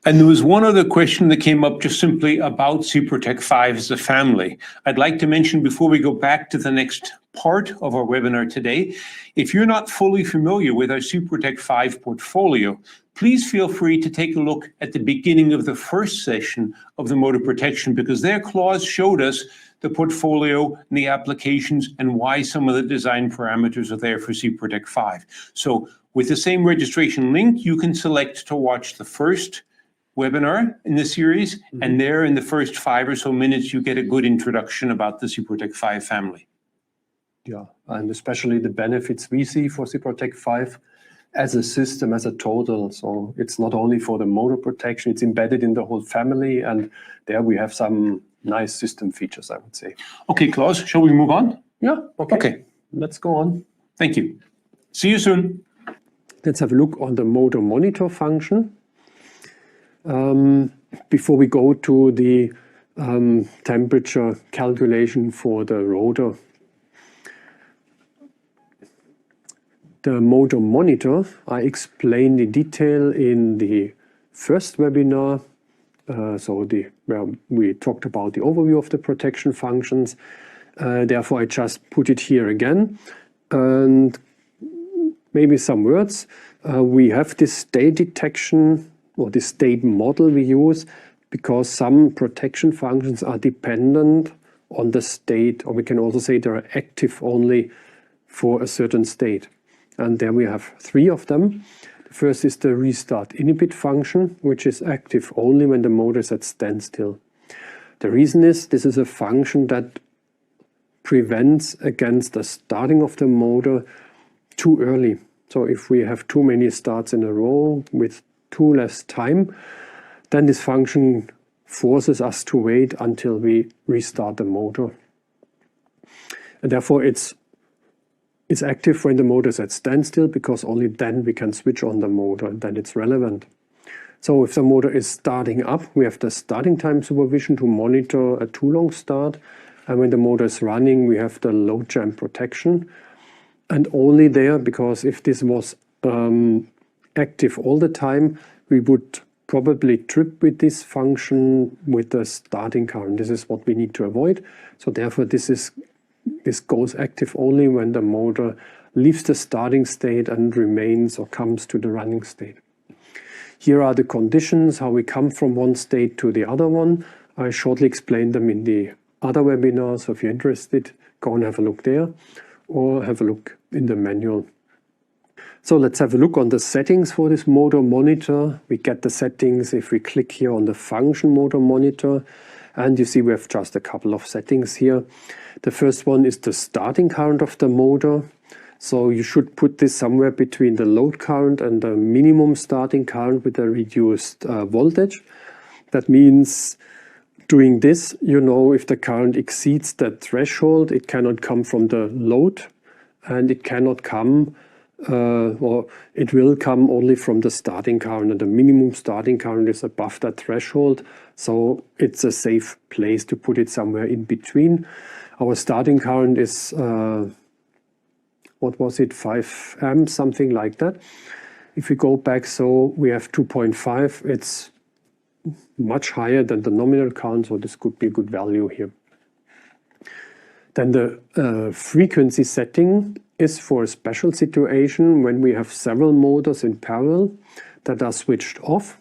And there was one other question that came up just simply about SIPROTEC 5 as a family. I'd like to mention before we go back to the next part of our webinar today, if you're not fully familiar with our SIPROTEC 5 portfolio, please feel free to take a look at the beginning of the first session of the motor protection, because there Klaus showed us the portfolio and the applications and why some of the design parameters are there for SIPROTEC 5. So with the same registration link, you can select to watch the first webinar in the series, and there in the first 5 or so minutes, you get a good introduction about the SIPROTEC 5 family. Yeah, and especially the benefits we see for SIPROTEC 5 as a system, as a total. So it's not only for the motor protection, it's embedded in the whole family, and there we have some nice system features, I would say. Okay, Klaus, shall we move on? Yeah, okay. Okay. Let's go on. Thank you. See you soon. Let's have a look on the motor monitor function. Before we go to the temperature calculation for the rotor. The motor monitor I explained in detail in the first webinar, where we talked about the overview of the protection functions. Therefore, I just put it here again. And maybe some words. We have this state detection, or the state model we use, because some protection functions are dependent on the state, or we can also say they are active only for a certain state. And there we have 3 of them. The first is the restart inhibit function, which is active only when the motor is at standstill. The reason is this is a function that prevents against the starting of the motor too early. So if we have too many starts in a row with too less time, then this function forces us to wait until we restart the motor. And therefore it's active when the motor is at standstill, because only then we can switch on the motor and then it's relevant. So if the motor is starting up, we have the starting time supervision to monitor a too long start. And when the motor is running, we have the load jam protection. And only there, because if this was active all the time, we would probably trip with this function with the starting current. This is what we need to avoid. So therefore this goes active only when the motor leaves the starting state and remains or comes to the running state. Here are the conditions, how we come from one state to the other one. I shortly explained them in the other webinar, so if you're interested, go and have a look there or have a look in the manual. So let's have a look on the settings for this motor monitor. We get the settings if we click here on the function motor monitor, and you see we have just a couple of settings here. The first one is the starting current of the motor. So you should put this somewhere between the load current and the minimum starting current with a reduced voltage. That means doing this, you know, if the current exceeds that threshold, it cannot come from the load, and it cannot come or it will come only from the starting current, and the minimum starting current is above that threshold. So it's a safe place to put it somewhere in between. Our starting current is what was it, 5 amps, something like that. If we go back, so we have 2.5, it's much higher than the nominal current, so this could be a good value here. Then the frequency setting is for a special situation when we have several motors in parallel that are switched off.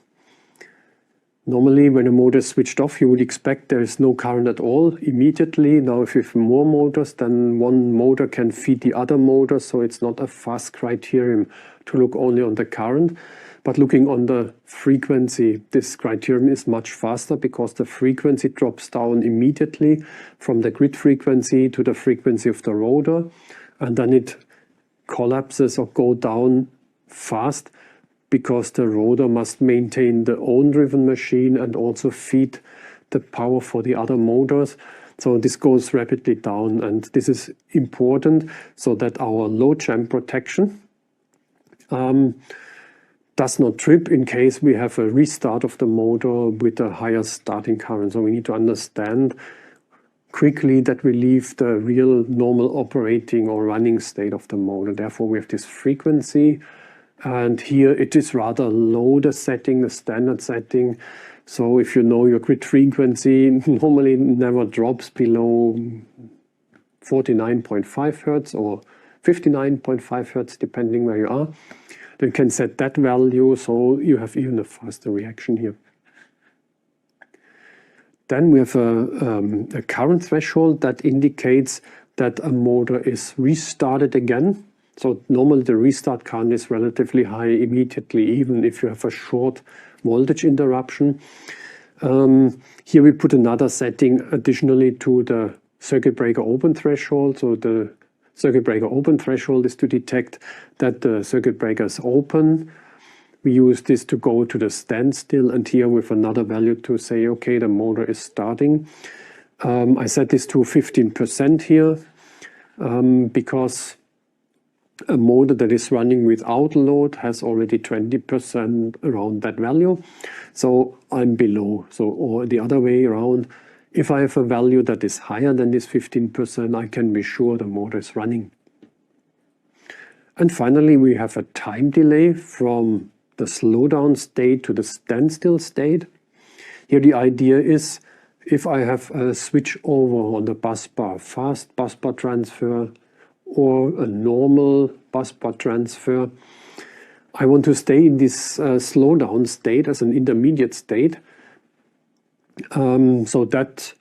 Normally, when a motor is switched off, you would expect there is no current at all immediately. Now, if you have more motors, then one motor can feed the other motor, so it's not a fast criterion to look only on the current. But looking on the frequency, this criterion is much faster because the frequency drops down immediately from the grid frequency to the frequency of the rotor, and then it collapses or go down fast, because the rotor must maintain the own driven machine and also feed the power for the other motors. So this goes rapidly down, and this is important so that our load jam protection does not trip in case we have a restart of the motor with a higher starting current. So we need to understand quickly that we leave the real normal operating or running state of the motor. Therefore we have this frequency. And here it is rather low, the setting, the standard setting. So if you know your grid frequency normally never drops below 49.5 Hertz or 59.5 Hertz, depending where you are. Then you can set that value, so you have even a faster reaction here. Then we have a current threshold that indicates that a motor is restarted again. So normally the restart current is relatively high immediately, even if you have a short voltage interruption. Here we put another setting additionally to the circuit breaker open threshold. So the circuit breaker open threshold is to detect that the circuit breaker is open. We use this to go to the standstill, and here with another value to say, okay, the motor is starting. I set this to 15% here because a motor that is running without load has already 20% around that value. So I'm below. So, or the other way around, if I have a value that is higher than this 15%, I can be sure the motor is running. And finally, we have a time delay from the slowdown state to the standstill state. Here the idea is, if I have a switch over on the bus bar, fast bus bar transfer, or a normal bus bar transfer, I want to stay in this slowdown state as an intermediate state so that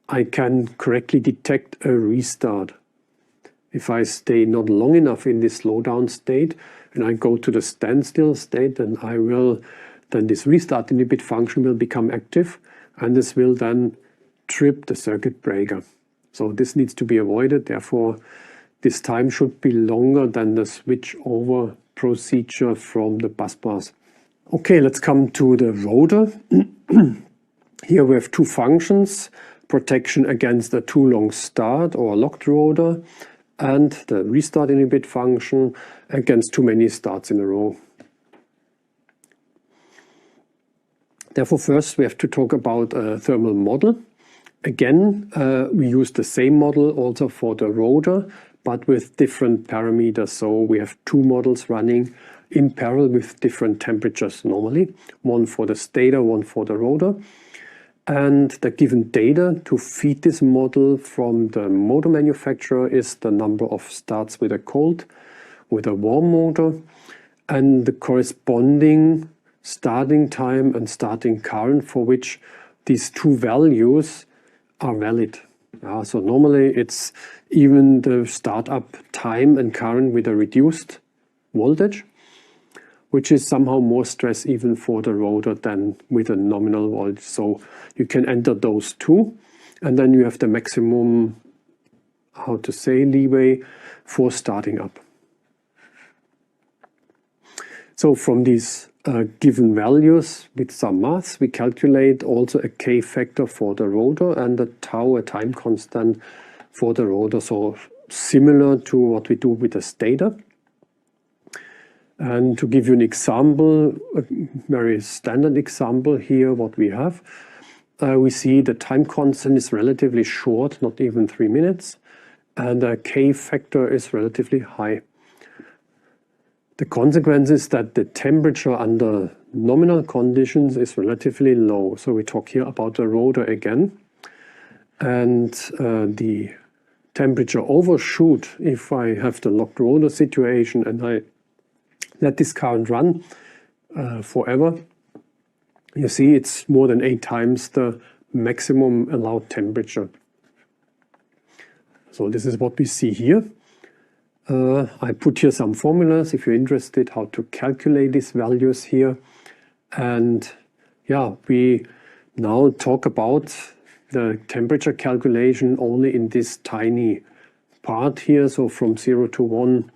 I can correctly detect a restart. If I stay not long enough in this slowdown state and I go to the standstill state, then this restart inhibit function will become active, and this will then trip the circuit breaker. So this needs to be avoided. Therefore, this time should be longer than the switch over procedure from the bus bars. Okay, let's come to the rotor. Here we have two functions: protection against a too long start or locked rotor, and the restart inhibit function against too many starts in a row. Therefore, first we have to talk about a thermal model. Again, we use the same model also for the rotor, but with different parameters. So we have two models running in parallel with different temperatures normally, one for the stator, one for the rotor. And the given data to feed this model from the motor manufacturer is the number of starts with a cold, with a warm motor, and the corresponding starting time and starting current for which these two values are valid. So normally it's even the startup time and current with a reduced voltage, which is somehow more stress even for the rotor than with a nominal voltage. So you can enter those two, and then you have the maximum, how to say, leeway for starting up. So from these given values with some maths, we calculate also a K factor for the rotor and a tau, a time constant for the rotor. So similar to what we do with the stator. And to give you an example, a very standard example here, what we have, we see the time constant is relatively short, not even 3 minutes, and the K factor is relatively high. The consequence is that the temperature under nominal conditions is relatively low. So we talk here about the rotor again. And the temperature overshoot, if I have the locked rotor situation and I let this current run forever, you see it's more than 8 times the maximum allowed temperature. So this is what we see here. I put here some formulas if you're interested how to calculate these values here. And yeah, we now talk about the temperature calculation only in this tiny part here, so from 0 to 1.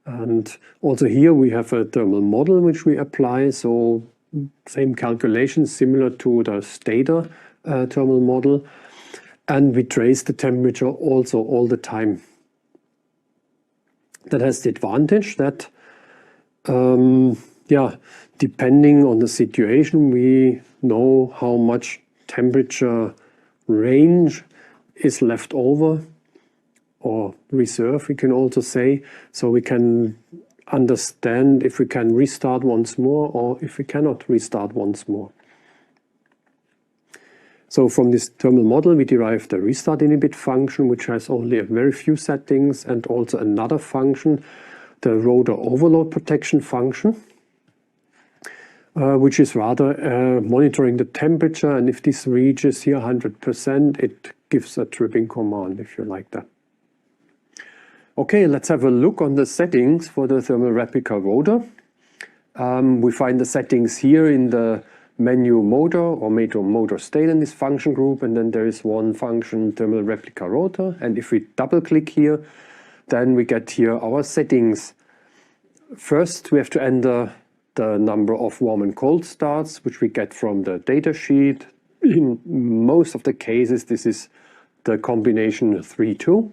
And also here we have a thermal model which we apply, so same calculations similar to the stator thermal model. And we trace the temperature also all the time. That has the advantage that, depending on the situation, we know how much temperature range is left over, or reserve, we can also say. So we can understand if we can restart once more or if we cannot restart once more. So from this thermal model, we derive the restart inhibit function, which has only a very few settings, and also another function, the rotor overload protection function, which is rather monitoring the temperature. And if this reaches here 100%, it gives a tripping command, if you like that. Okay, let's have a look on the settings for the thermal replica rotor. We find the settings here in the menu motor or motor state in this function group, and then there is one function thermal replica rotor. And if we double click here, then we get here our settings. First, we have to enter the number of warm and cold starts, which we get from the data sheet. In most of the cases, this is the combination 3-2.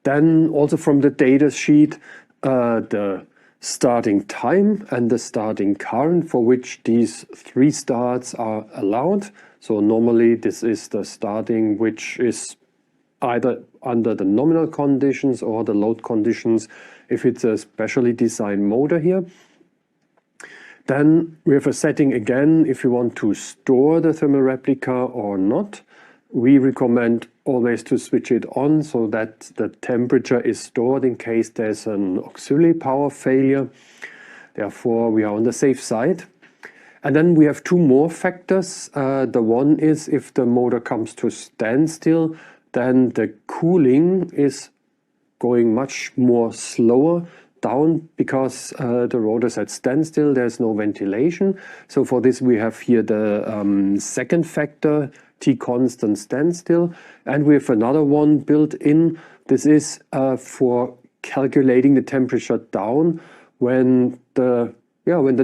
Then also from the data sheet, the starting time and the starting current for which these 3 starts are allowed. So normally this is the starting which is either under the nominal conditions or the load conditions if it's a specially designed motor here. Then we have a setting again if you want to store the thermal replica or not. We recommend always to switch it on so that the temperature is stored in case there's an auxiliary power failure. Therefore, we are on the safe side. And then we have 2 more factors. The one is if the motor comes to standstill, then the cooling is going much more slower down because the rotor is at standstill, there's no ventilation. So for this we have here the second factor T constant standstill. And we have another one built in. This is for calculating the temperature down when the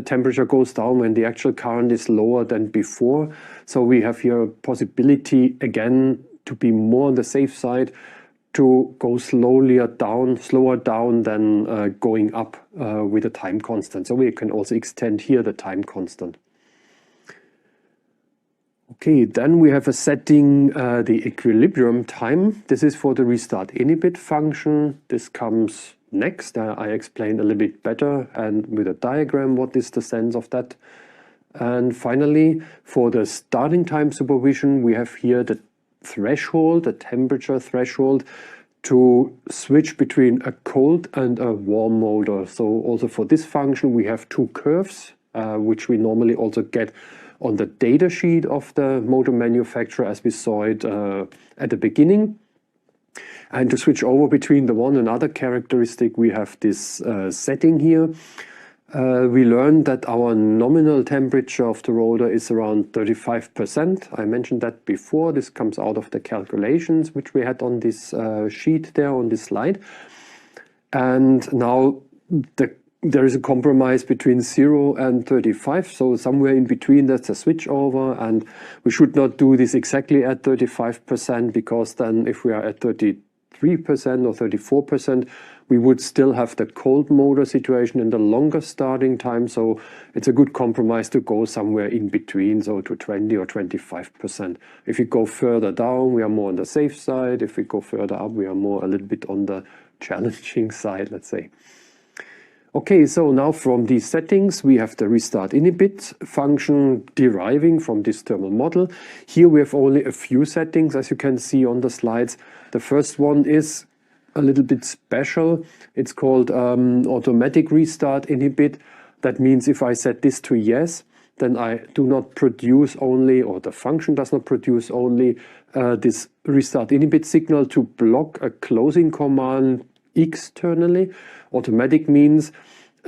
temperature goes down, when the actual current is lower than before. So we have here a possibility again to be more on the safe side, to go slower down than going up with a time constant. So we can also extend here the time constant. Okay, then we have a setting, the equilibrium time. This is for the restart inhibit function. This comes next. I explained a little bit better and with a diagram what is the sense of that. And finally, for the starting time supervision, we have here the threshold, the temperature threshold, to switch between a cold and a warm motor. So also for this function we have two curves, which we normally also get on the data sheet of the motor manufacturer as we saw it at the beginning. And to switch over between the one and other characteristic, we have this setting here. We learned that our nominal temperature of the rotor is around 35%. I mentioned that before. This comes out of the calculations which we had on this sheet there on this slide. And now there is a compromise between 0 and 35, so somewhere in between that's a switch over, and we should not do this exactly at 35%, because then if we are at 33% or 34%, we would still have the cold motor situation and the longer starting time. So it's a good compromise to go somewhere in between, so to 20 or 25%. If we go further down, we are more on the safe side. If we go further up, we are more a little bit on the challenging side, let's say. Okay, so now from these settings, we have the restart inhibit function deriving from this thermal model. Here we have only a few settings, as you can see on the slides. The first one is a little bit special. It's called automatic restart inhibit. That means if I set this to yes, then I do not produce only, or the function does not produce only this restart inhibit signal to block a closing command externally. Automatic means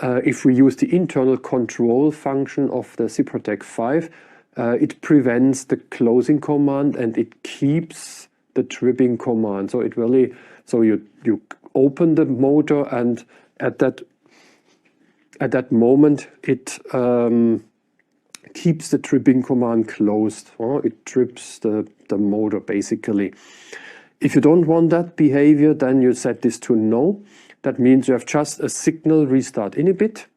if we use the internal control function of the SIPROTEC 5, it prevents the closing command and it keeps the tripping command. So it really, so you open the motor, and at that moment it keeps the tripping command closed. It trips the motor basically. If you don't want that behavior, then you set this to no. That means you have just a signal restart inhibit,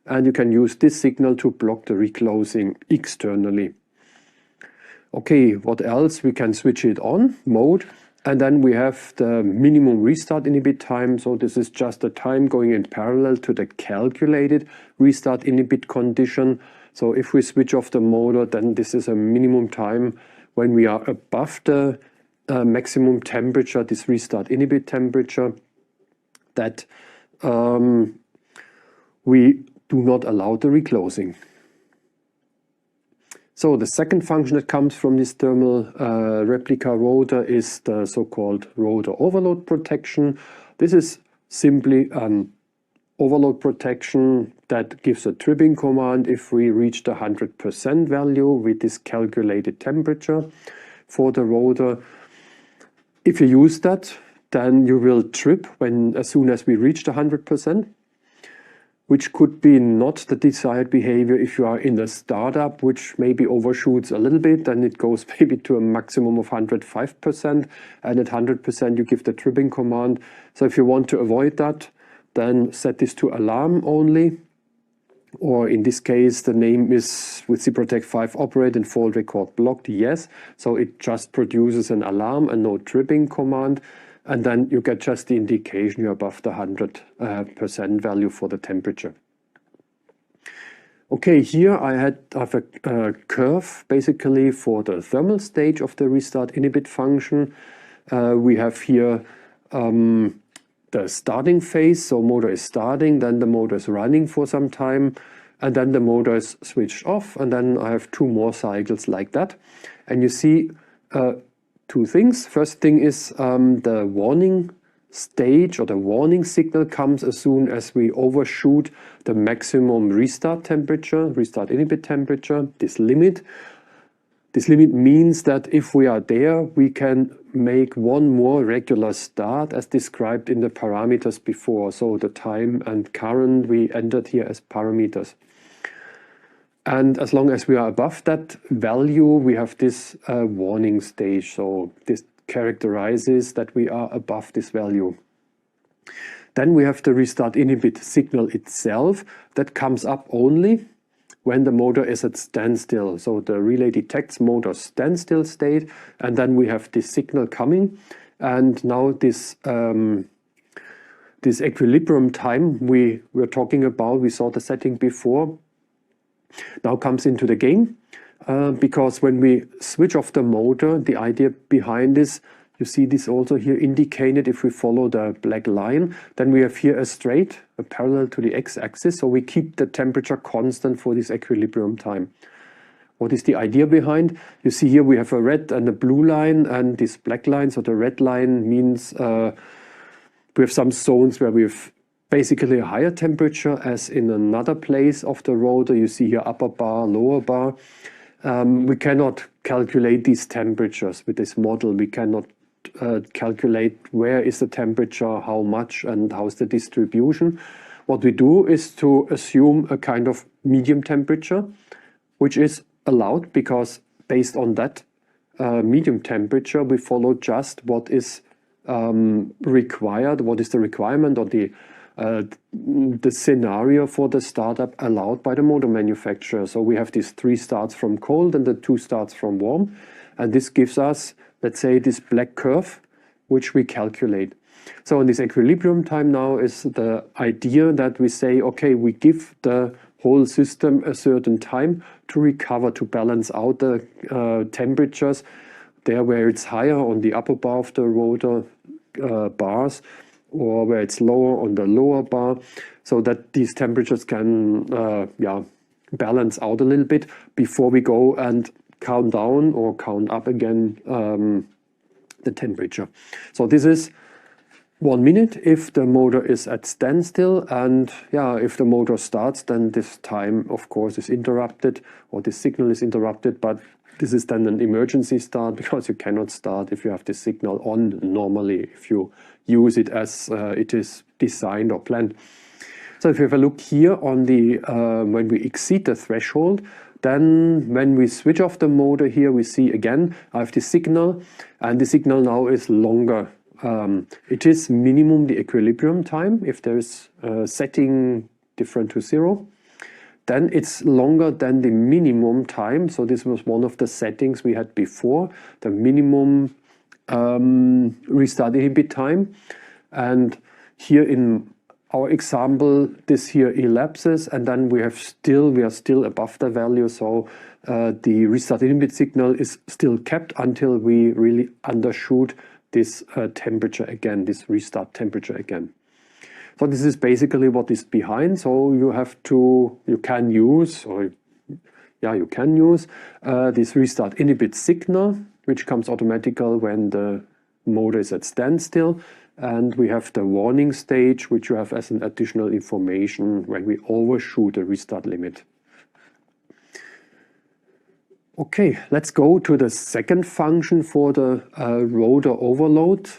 and you can use this signal to block the reclosing externally. Okay, what else? We can switch it on, mode, and then we have the minimum restart inhibit time. So this is just the time going in parallel to the calculated restart inhibit condition. So if we switch off the motor, then this is a minimum time when we are above the maximum temperature, this restart inhibit temperature, that we do not allow the reclosing. So the second function that comes from this thermal replica rotor is the so-called rotor overload protection. This is simply an overload protection that gives a tripping command if we reach the 100% value with this calculated temperature for the rotor. If you use that, then you will trip as soon as we reach the 100%, which could be not the desired behavior if you are in the startup, which maybe overshoots a little bit, then it goes maybe to a maximum of 105%, and at 100% you give the tripping command. So if you want to avoid that, then set this to alarm only, or in this case the name is with SIPROTEC 5 operate and fault record blocked, yes. So it just produces an alarm and no tripping command. And then you get just the indication you're above the 100% value for the temperature. Okay, here I have a curve basically for the thermal stage of the restart inhibit function. We have here the starting phase, so motor is starting, then the motor is running for some time, and then the motor is switched off, and then I have two more cycles like that. And you see two things. First thing is the warning stage, or the warning signal, comes as soon as we overshoot the maximum restart temperature, restart inhibit temperature, this limit. This limit means that if we are there, we can make one more regular start as described in the parameters before. So the time and current we entered here as parameters. And as long as we are above that value, we have this warning stage. So this characterizes that we are above this value. Then we have the restart inhibit signal itself that comes up only when the motor is at standstill. So the relay detects motor standstill state, and then we have this signal coming. And now this equilibrium time we were talking about, we saw the setting before, now comes into the game. Because when we switch off the motor, the idea behind this, you see this also here indicated if we follow the black line, then we have here a straight, a parallel to the x-axis, so we keep the temperature constant for this equilibrium time. What is the idea behind? You see here we have a red and a blue line and this black line. So the red line means we have some zones where we have basically a higher temperature as in another place of the rotor. You see here upper bar, lower bar. We cannot calculate these temperatures with this model. We cannot calculate where is the temperature, how much, and how's the distribution. What we do is to assume a kind of medium temperature, which is allowed because based on that medium temperature, we follow just what is required, what is the requirement or the scenario for the startup allowed by the motor manufacturer. So we have these 3 starts from cold and the 2 starts from warm. And this gives us, let's say, this black curve, which we calculate. So in this equilibrium time now is the idea that we say, okay, we give the whole system a certain time to recover, to balance out the temperatures there where it's higher on the upper bar of the rotor bars, or where it's lower on the lower bar, so that these temperatures can balance out a little bit before we go and count down or count up again the temperature. So this is 1 minute if the motor is at standstill, and if the motor starts, then this time of course is interrupted, or this signal is interrupted, but this is then an emergency start because you cannot start if you have the signal on normally, if you use it as it is designed or planned. So if you have a look here on the when we exceed the threshold, then when we switch off the motor here, we see again I have the signal, and the signal now is longer. It is minimum the equilibrium time if there is a setting different to 0. Then it's longer than the minimum time. So this was one of the settings we had before, the minimum restart inhibit time. And here in our example, this here elapses, and then we are still above the value. So the restart inhibit signal is still kept until we really undershoot this temperature again, this restart temperature again. So this is basically what is behind. So you can use this restart inhibit signal, which comes automatically when the motor is at standstill. And we have the warning stage, which you have as an additional information when we overshoot the restart limit. Okay, let's go to the second function for the rotor overload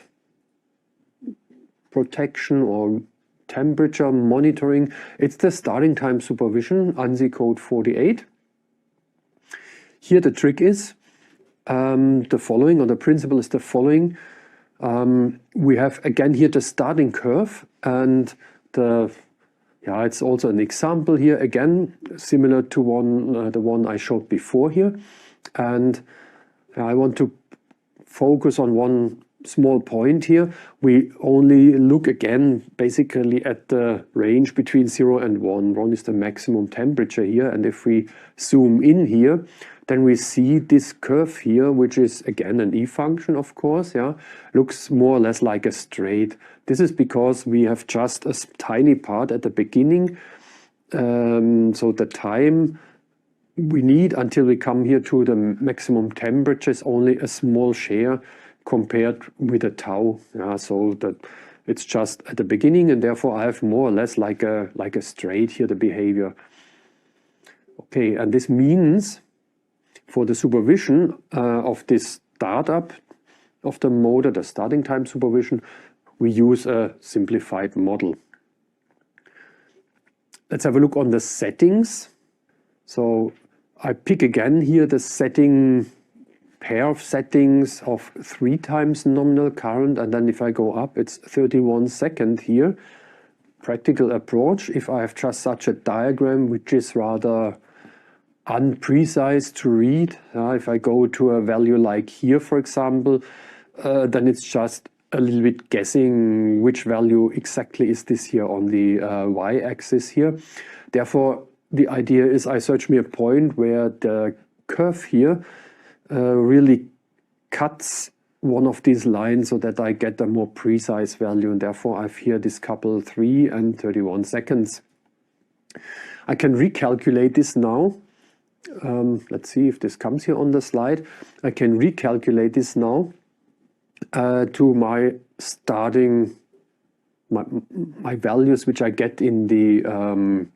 protection or temperature monitoring. It's the starting time supervision, ANSI code 48. Here the trick is the following, or the principle is the following. We have again here the starting curve, and it's also an example here again similar to the one I showed before here, and I want to focus on one small point here. We only look again basically at the range between 0 and 1. 1 is the maximum temperature here, and if we zoom in here, then we see this curve here, which is again an E function, of course, looks more or less like a straight. This is because we have just a tiny part at the beginning. So the time we need until we come here to the maximum temperature is only a small share compared with the tau. So that it's just at the beginning, and therefore I have more or less like a straight here, the behavior. Okay, and this means For the supervision of this startup of the motor, the starting time supervision, we use a simplified model. Let's have a look on the settings. So I pick again here the setting, pair of settings of 3 times nominal current, and then if I go up, it's 31 seconds here. Practical approach, if I have just such a diagram which is rather unprecise to read, if I go to a value like here, for example, then it's just a little bit guessing which value exactly is this here on the y-axis here. Therefore, the idea is I search me a point where the curve here really cuts one of these lines so that I get a more precise value, and therefore I've here this couple 3 and 31 seconds. I can recalculate this now. Let's see if this comes here on the slide. I can recalculate this now to my starting, my values which I get in the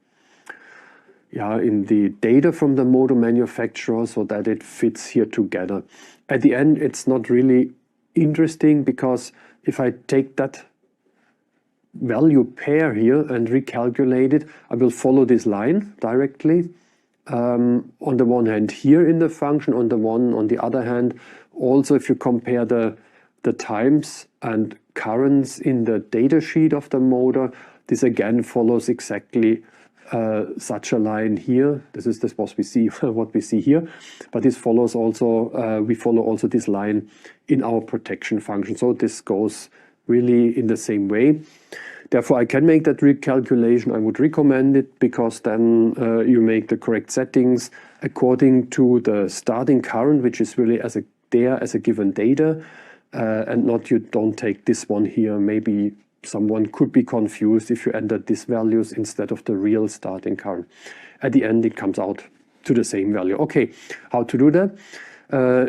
data from the motor manufacturer, so that it fits here together. At the end, it's not really interesting, because if I take that value pair here and recalculate it, I will follow this line directly. On the one hand here in the function, on the other hand, also if you compare the times and currents in the data sheet of the motor, this again follows exactly such a line here. This is what we see, what we see here, but this follows also, we follow also this line in our protection function. So this goes really in the same way. Therefore, I can make that recalculation. I would recommend it, because then you make the correct settings according to the starting current, which is really as a given data, and not, you don't take this one here. Maybe someone could be confused if you enter these values instead of the real starting current. At the end, it comes out to the same value. Okay, how to do that?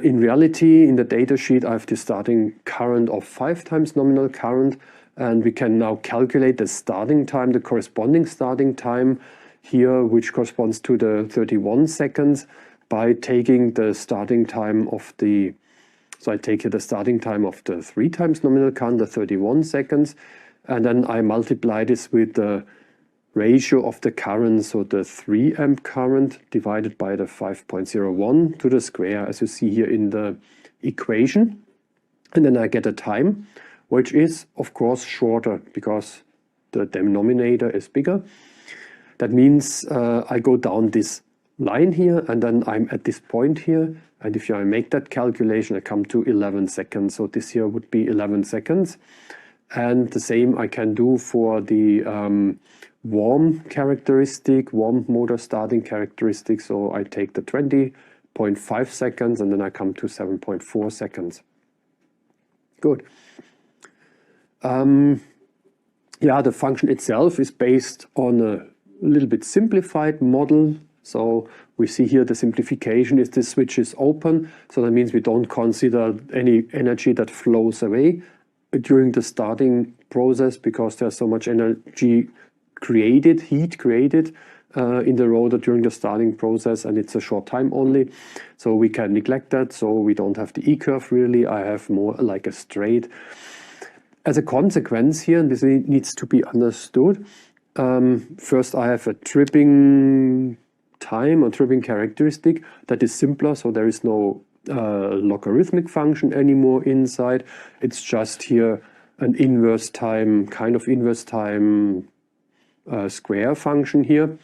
In reality, in the data sheet, I have the starting current of 5 times nominal current, and we can now calculate the starting time, the corresponding starting time here, which corresponds to the 31 seconds, by taking the starting time of the, so I take here the starting time of the 3 times nominal current, the 31 seconds, and then I multiply this with the ratio of the current, so the 3 amp current divided by the 5.01 to the square, as you see here in the equation. And then I get a time, which is of course shorter because the denominator is bigger. That means I go down this line here, and then I'm at this point here, and if I make that calculation, I come to 11 seconds. So this here would be 11 seconds. And the same I can do for the warm characteristic, warm motor starting characteristic. So I take the 20.5 seconds, and then I come to 7.4 seconds. Good. The function itself is based on a little bit simplified model. So we see here the simplification is the switch is open. So that means we don't consider any energy that flows away during the starting process, because there's so much energy created, heat created in the rotor during the starting process, and it's a short time only. So we can neglect that. So we don't have the E-curve really. I have more like a straight. As a consequence here, and this needs to be understood, first I have a tripping time or tripping characteristic that is simpler, so there is no logarithmic function anymore inside. It's just here an inverse time, kind of inverse time square function here.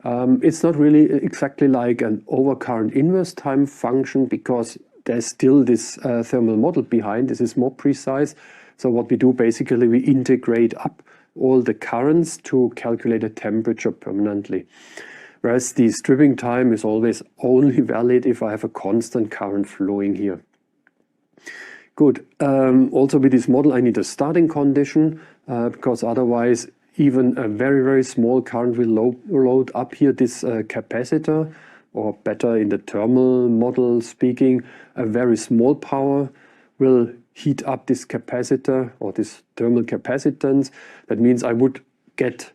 It's not really exactly like an overcurrent inverse time function, because there's still this thermal model behind. This is more precise. So what we do, basically, we integrate up all the currents to calculate a temperature permanently. Whereas the stripping time is always only valid if I have a constant current flowing here. Good. Also with this model, I need a starting condition, because otherwise even a very, very small current will load up here this capacitor, or better in the thermal model speaking, a very small power will heat up this capacitor or this thermal capacitance. That means I would get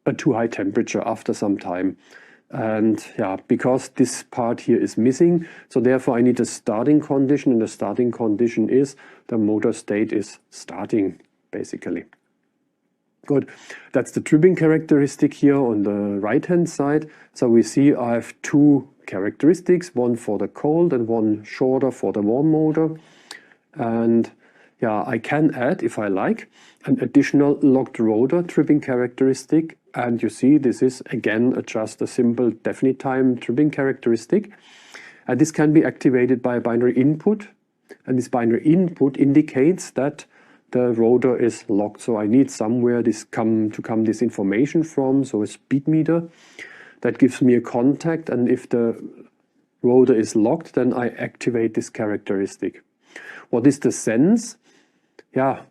a too high temperature after some time. And yeah, because this part here is missing, so therefore I need a starting condition, and the starting condition is the motor state is starting, basically. Good. That's the tripping characteristic here on the right-hand side. So we see I have two characteristics, one for the cold and one shorter for the warm motor. And yeah, I can add, if I like, an additional locked rotor tripping characteristic. And you see, this is again just a simple definite time tripping characteristic. And this can be activated by a binary input. And this binary input indicates that the rotor is locked. So I need somewhere this information from, so a speed meter that gives me a contact. And if the rotor is locked, then I activate this characteristic. What is the sense? Yeah,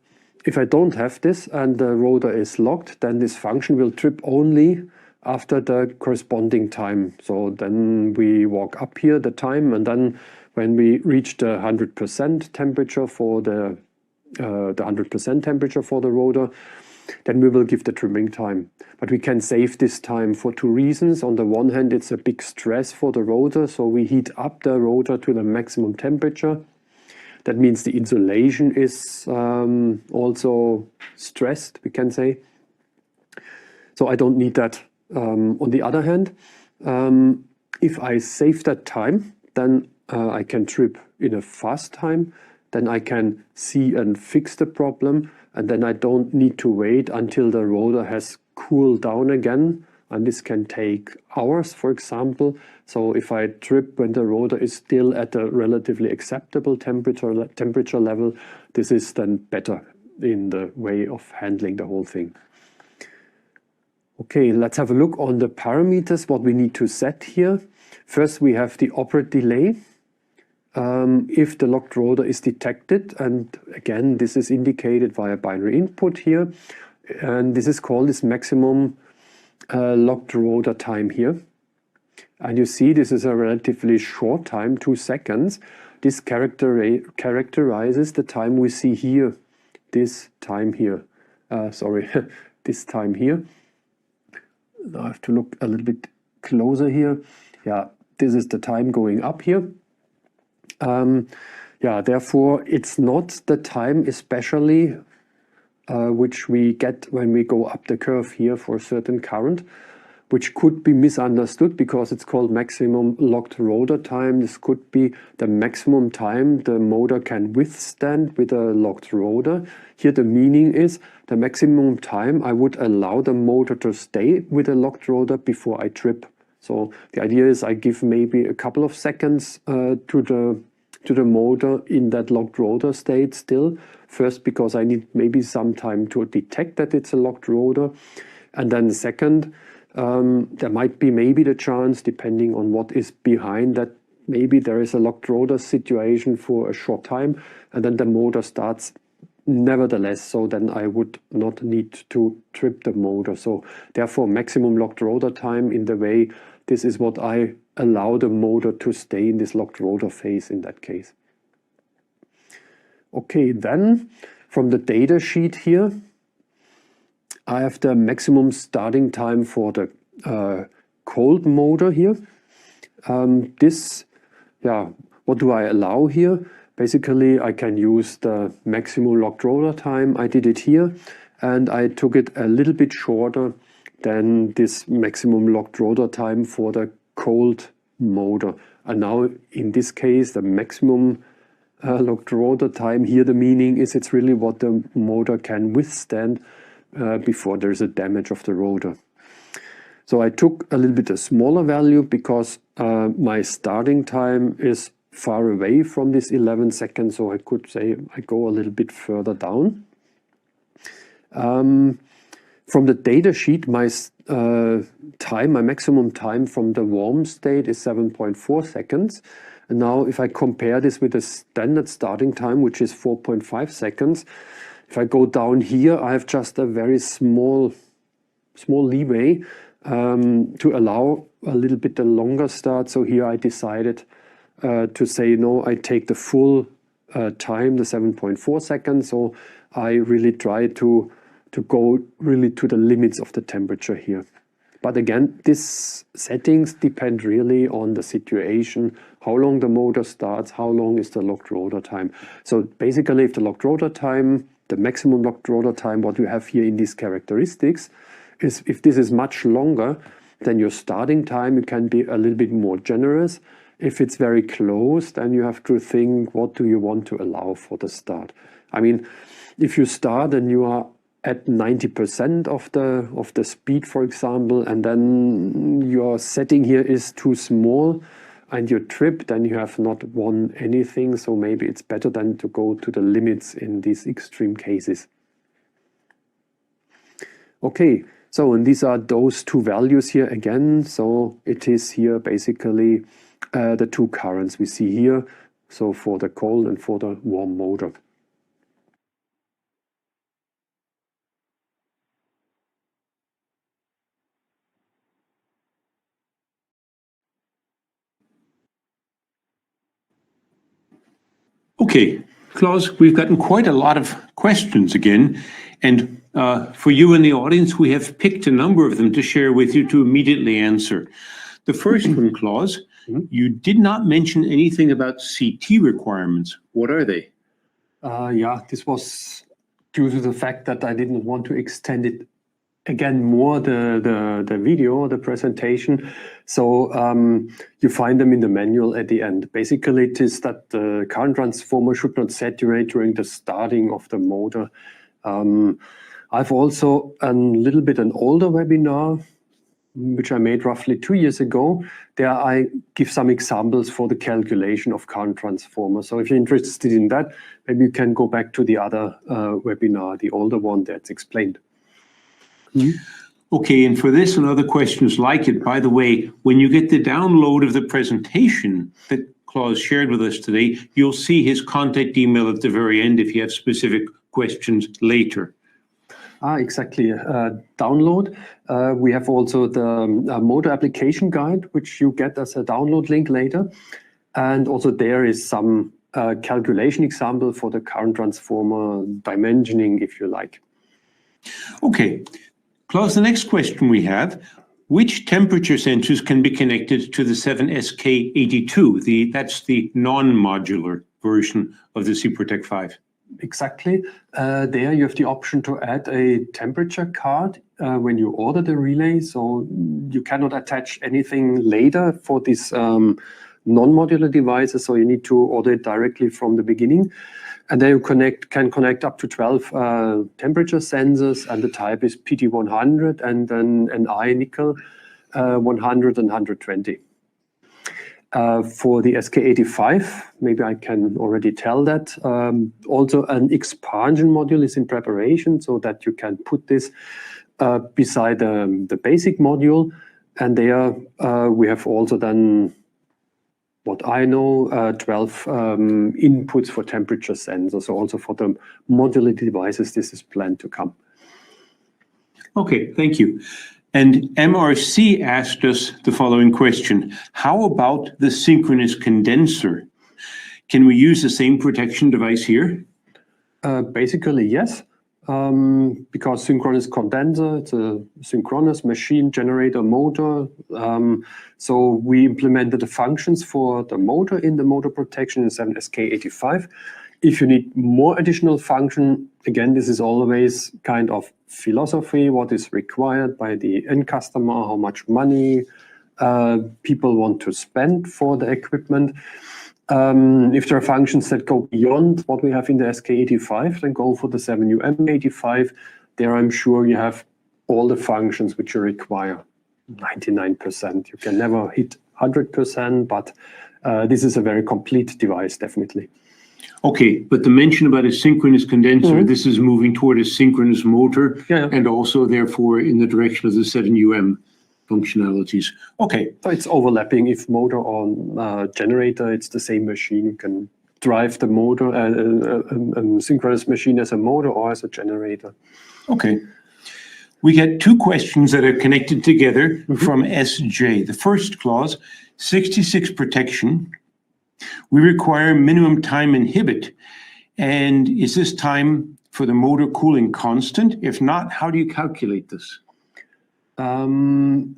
if I don't have this and the rotor is locked, then this function will trip only after the corresponding time. So then we walk up here the time, and then when we reach the 100% temperature for the 100% temperature for the rotor, then we will give the trimming time. But we can save this time for two reasons. On the one hand, it's a big stress for the rotor, so we heat up the rotor to the maximum temperature. That means the insulation is also stressed, we can say. So I don't need that. On the other hand, if I save that time, then I can trip in a fast time. Then I can see and fix the problem, and then I don't need to wait until the rotor has cooled down again. And this can take hours, for example. So if I trip when the rotor is still at a relatively acceptable temperature level, this is then better in the way of handling the whole thing. Okay, let's have a look on the parameters, what we need to set here. First, we have the operate delay. If the locked rotor is detected, and again, this is indicated via binary input here, and this is called this maximum locked rotor time here. And you see this is a relatively short time, 2 seconds. This characterizes the time we see here, this time here. This time here. I have to look a little bit closer here. Yeah, this is the time going up here. Yeah, therefore it's not the time especially which we get when we go up the curve here for a certain current, which could be misunderstood because it's called maximum locked rotor time. This could be the maximum time the motor can withstand with a locked rotor. Here the meaning is the maximum time I would allow the motor to stay with a locked rotor before I trip. So the idea is I give maybe a couple of seconds to the motor in that locked rotor state still. First, because I need maybe some time to detect that it's a locked rotor. And then second, there might be maybe the chance, depending on what is behind that, maybe there is a locked rotor situation for a short time, and then the motor starts nevertheless. So then I would not need to trip the motor. So therefore, maximum locked rotor time in the way, this is what I allow the motor to stay in this locked rotor phase in that case. Okay, then from the data sheet here, I have the maximum starting time for the cold motor here. What do I allow here? Basically, I can use the maximum locked rotor time. I did it here, and I took it a little bit shorter than this maximum locked rotor time for the cold motor. And now in this case, the maximum locked rotor time here, the meaning is it's really what the motor can withstand before there's a damage of the rotor. So I took a little bit a smaller value because my starting time is far away from this 11 seconds, so I could say I go a little bit further down. From the data sheet, my maximum time from the warm state is 7.4 seconds. And now if I compare this with the standard starting time, which is 4.5 seconds, if I go down here, I have just a very small leeway to allow a little bit a longer start. So here I decided to say, no, I take the full time, the 7.4 seconds. So I really try to go really to the limits of the temperature here. But again, these settings depend really on the situation, how long the motor starts, how long is the locked rotor time. So basically, if the locked rotor time, the maximum locked rotor time, what you have here in these characteristics, is if this is much longer than your starting time, you can be a little bit more generous. If it's very close, then you have to think, what do you want to allow for the start? I mean, if you start and you are at 90% of the speed, for example, and then your setting here is too small and you trip, then you have not won anything. So maybe it's better than to go to the limits in these extreme cases. Okay, so and these are those two values here again. So it is here basically the two currents we see here. So for the cold and for the warm motor. Okay, Klaus, we've gotten quite a lot of questions again, and for you in the audience, we have picked a number of them to share with you to immediately answer. The first one, Klaus, you did not mention anything about CT requirements. What are they? Yeah, this was due to the fact that I didn't want to extend it again more the video, the presentation. So you find them in the manual at the end. Basically, it is that the current transformer should not saturate during the starting of the motor. I've also a little bit an older webinar, which I made roughly 2 years ago. There I give some examples for the calculation of current transformer. So if you're interested in that, maybe you can go back to the other webinar, the older one that's explained. Okay, and for this and other questions like it, by the way, when you get the download of the presentation that Klaus shared with us today, you'll see his contact email at the very end if you have specific questions later. Exactly. Download. We have also the motor application guide, which you get as a download link later. And also there is some calculation example for the current transformer dimensioning, if you like. Okay. Klaus, the next question we have, which temperature sensors can be connected to the 7SK82? That's the non-modular version of the SIPROTEC 5. Exactly. There you have the option to add a temperature card when you order the relay. So you cannot attach anything later for these non-modular devices. So you need to order it directly from the beginning. And then you can connect up to 12 temperature sensors, and the type is PT100 and then an nickel 100 and 120. For the SK85, maybe I can already tell that. Also an expansion module is in preparation so that you can put this beside the basic module. And there we have also done, what I know, 12 inputs for temperature sensors. So also for the modular devices, this is planned to come. Okay, thank you. And MRC asked us the following question. How about the synchronous condenser? Can we use the same protection device here? Basically, yes. Because synchronous condenser, it's a synchronous machine generator motor. So we implemented the functions for the motor in the motor protection in 7SK85. If you need more additional function, again, this is always kind of philosophy, what is required by the end customer, how much money people want to spend for the equipment. If there are functions that go beyond what we have in the SK85, then go for the 7UM85. There I'm sure you have all the functions which you require, 99%. You can never hit 100%, but this is a very complete device, definitely. Okay, but the mention about a synchronous condenser, this is moving toward a synchronous motor, and also therefore in the direction of the 7UM functionalities. Okay. So it's overlapping. If motor or generator, it's the same machine. You can drive the motor, a synchronous machine as a motor or as a generator. Okay. We get two questions that are connected together from SJ. The first clause, 66 protection. We require minimum time inhibit. And is this time for the motor cooling constant? If not, how do you calculate this?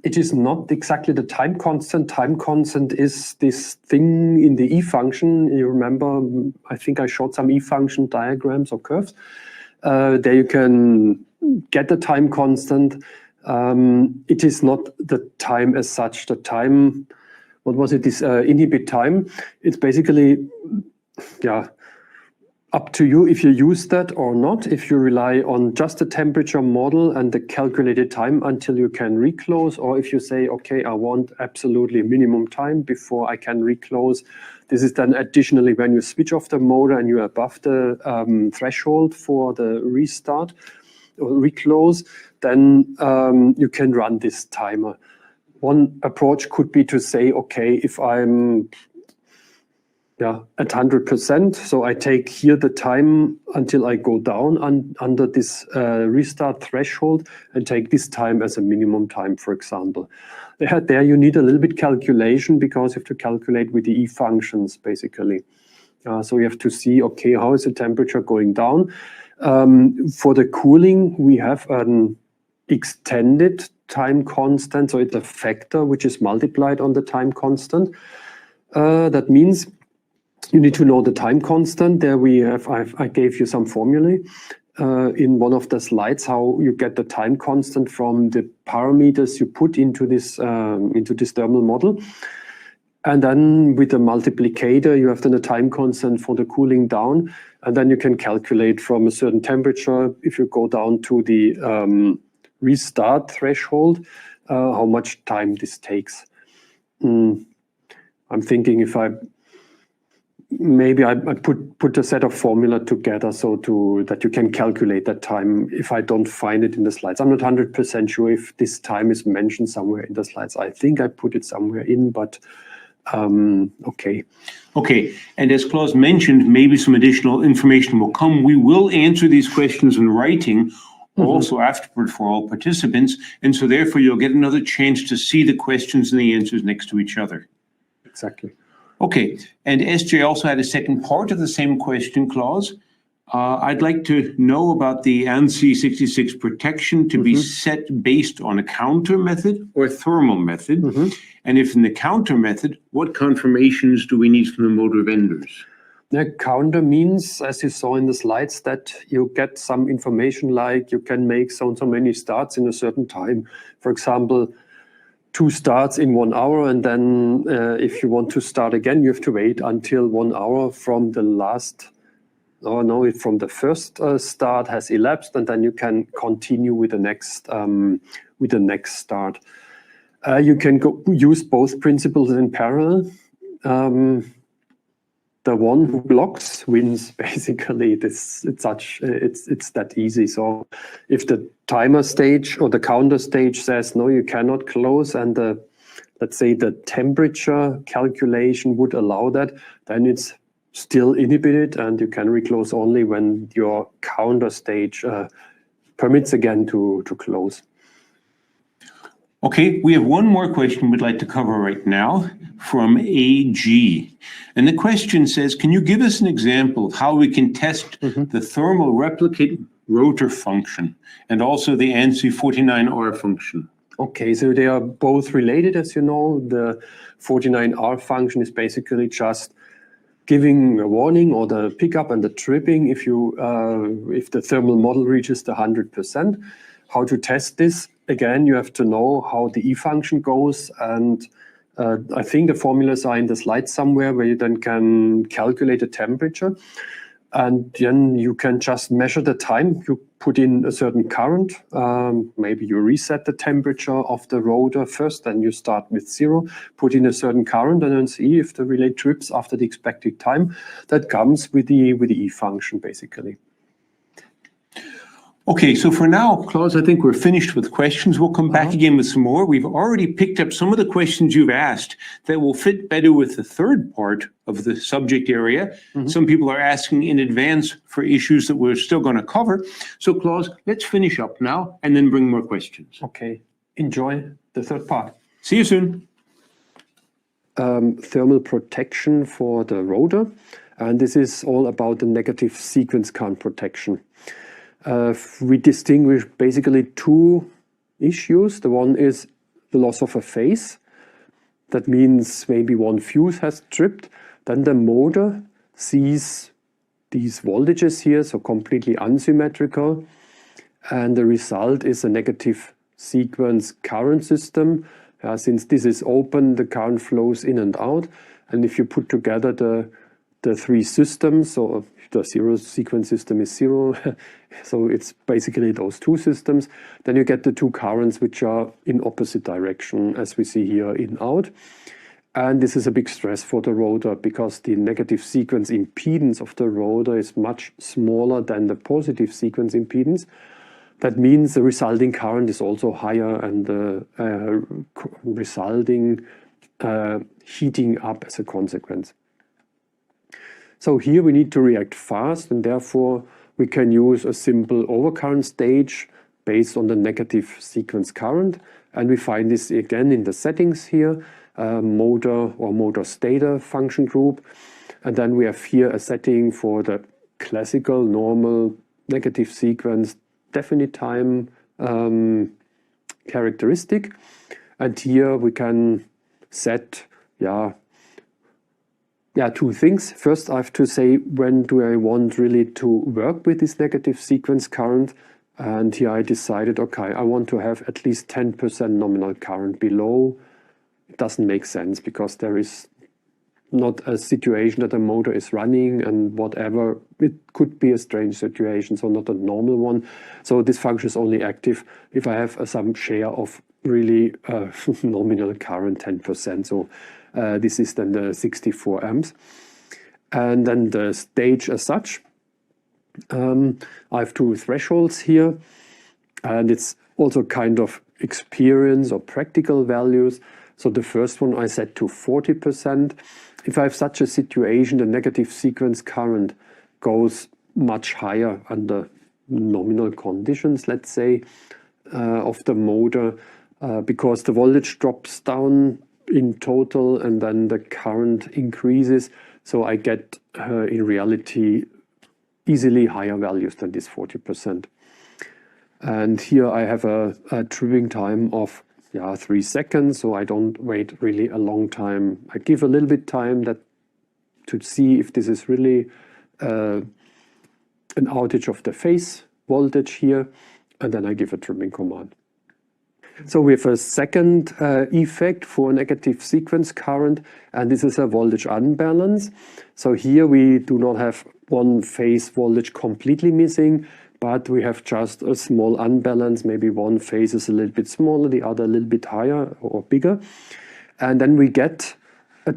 It is not exactly the time constant. Time constant is this thing in the E function. You remember, I think I showed some E function diagrams or curves. There you can get the time constant. It is not the time as such. The time, what was it, this inhibit time? It's basically, yeah, up to you if you use that or not, if you rely on just the temperature model and the calculated time until you can reclose, or if you say, okay, I want absolutely minimum time before I can reclose. This is then additionally when you switch off the motor and you're above the threshold for the restart or reclose, then you can run this timer. One approach could be to say, okay, if I'm at 100%. So I take here the time until I go down under this restart threshold and take this time as a minimum time, for example. There you need a little bit calculation because you have to calculate with the E functions, basically. So you have to see, okay, how is the temperature going down? For the cooling, we have an extended time constant. So it's a factor which is multiplied on the time constant. That means you need to know the time constant. There we have, I gave you some formulae in one of the slides, how you get the time constant from the parameters you put into this thermal model. And then with the multiplicator, you have then a time constant for the cooling down. And then you can calculate from a certain temperature, if you go down to the restart threshold, how much time this takes. I'm thinking if maybe I put a set of formula together so that you can calculate that time if I don't find it in the slides. I'm not 100% sure if this time is mentioned somewhere in the slides. I think I put it somewhere in, but okay. Okay, and as Klaus mentioned, maybe some additional information will come. We will answer these questions in writing also afterward for all participants, and so therefore you'll get another chance to see the questions and the answers next to each other. Exactly. Okay, and SJ also had a second part of the same question, Klaus. I'd like to know about the ANSI 66 protection to be set based on a counter method or thermal method. And if in the counter method, what confirmations do we need from the motor vendors? The counter means, as you saw in the slides, that you get some information like you can make so many starts in a certain time. For example, 2 starts in 1 hour, and then if you want to start again, you have to wait until 1 hour from the last, from the first start has elapsed, and then you can continue with the next start. You can use both principles in parallel. The one who blocks wins, basically. It's that easy. So if the timer stage or the counter stage says, no, you cannot close, and let's say the temperature calculation would allow that, then it's still inhibited and you can reclose only when your counter stage permits again to close. Okay, we have one more question we'd like to cover right now from AG. And the question says, can you give us an example of how we can test the thermal replicate rotor function and also the ANSI 49R function? Okay, so they are both related, as you know. The 49R function is basically just giving a warning or the pickup and the tripping if the thermal model reaches the 100%. How to test this? Again, you have to know how the E function goes, and I think the formulas are in the slide somewhere where you then can calculate the temperature, and then you can just measure the time. You put in a certain current, maybe you reset the temperature of the rotor first, then you start with 0, put in a certain current, and then see if the relay trips after the expected time. That comes with the E function, basically. Okay, so for now, Klaus, I think we're finished with questions. We'll come back again with some more. We've already picked up some of the questions you've asked that will fit better with the third part of the subject area. Some people are asking in advance for issues that we're still going to cover. So, Klaus, let's finish up now and then bring more questions. Okay, enjoy the third part. See you soon. Thermal protection for the rotor. And this is all about the negative sequence count protection. We distinguish basically two issues. The one is the loss of a phase. That means maybe one fuse has tripped. Then the motor sees these voltages here, so completely unsymmetrical. And the result is a negative sequence current system. Since this is open, the current flows in and out. And if you put together the three systems, so the zero sequence system is zero, so it's basically those two systems, then you get the two currents which are in opposite direction, as we see here, in out. And this is a big stress for the rotor because the negative sequence impedance of the rotor is much smaller than the positive sequence impedance. That means the resulting current is also higher and the resulting heating up as a consequence. So here we need to react fast, and therefore we can use a simple overcurrent stage based on the negative sequence current. And we find this again in the settings here, motor or motor stator function group. And then we have here a setting for the classical normal negative sequence definite time characteristic. And here we can set two things. First, I have to say, when do I want really to work with this negative sequence current? And here I decided, okay, I want to have at least 10% nominal current. Below, it doesn't make sense because there is not a situation that the motor is running and whatever. It could be a strange situation, so not a normal one. So this function is only active if I have some share of really nominal current, 10%. So this is then the 64 amps. And then the stage as such. I have two thresholds here, and it's also kind of experience or practical values. So the first one I set to 40%. If I have such a situation, the negative sequence current goes much higher under nominal conditions, let's say, of the motor, because the voltage drops down in total and then the current increases. So I get, in reality, easily higher values than this 40%. And here I have a tripping time of 3 seconds, so I don't wait really a long time. I give a little bit time to see if this is really an outage of the phase voltage here, and then I give a trimming command. So we have a second effect for negative sequence current, and this is a voltage unbalance. So here we do not have one phase voltage completely missing, but we have just a small unbalance. Maybe one phase is a little bit smaller, the other a little bit higher or bigger. And then we get a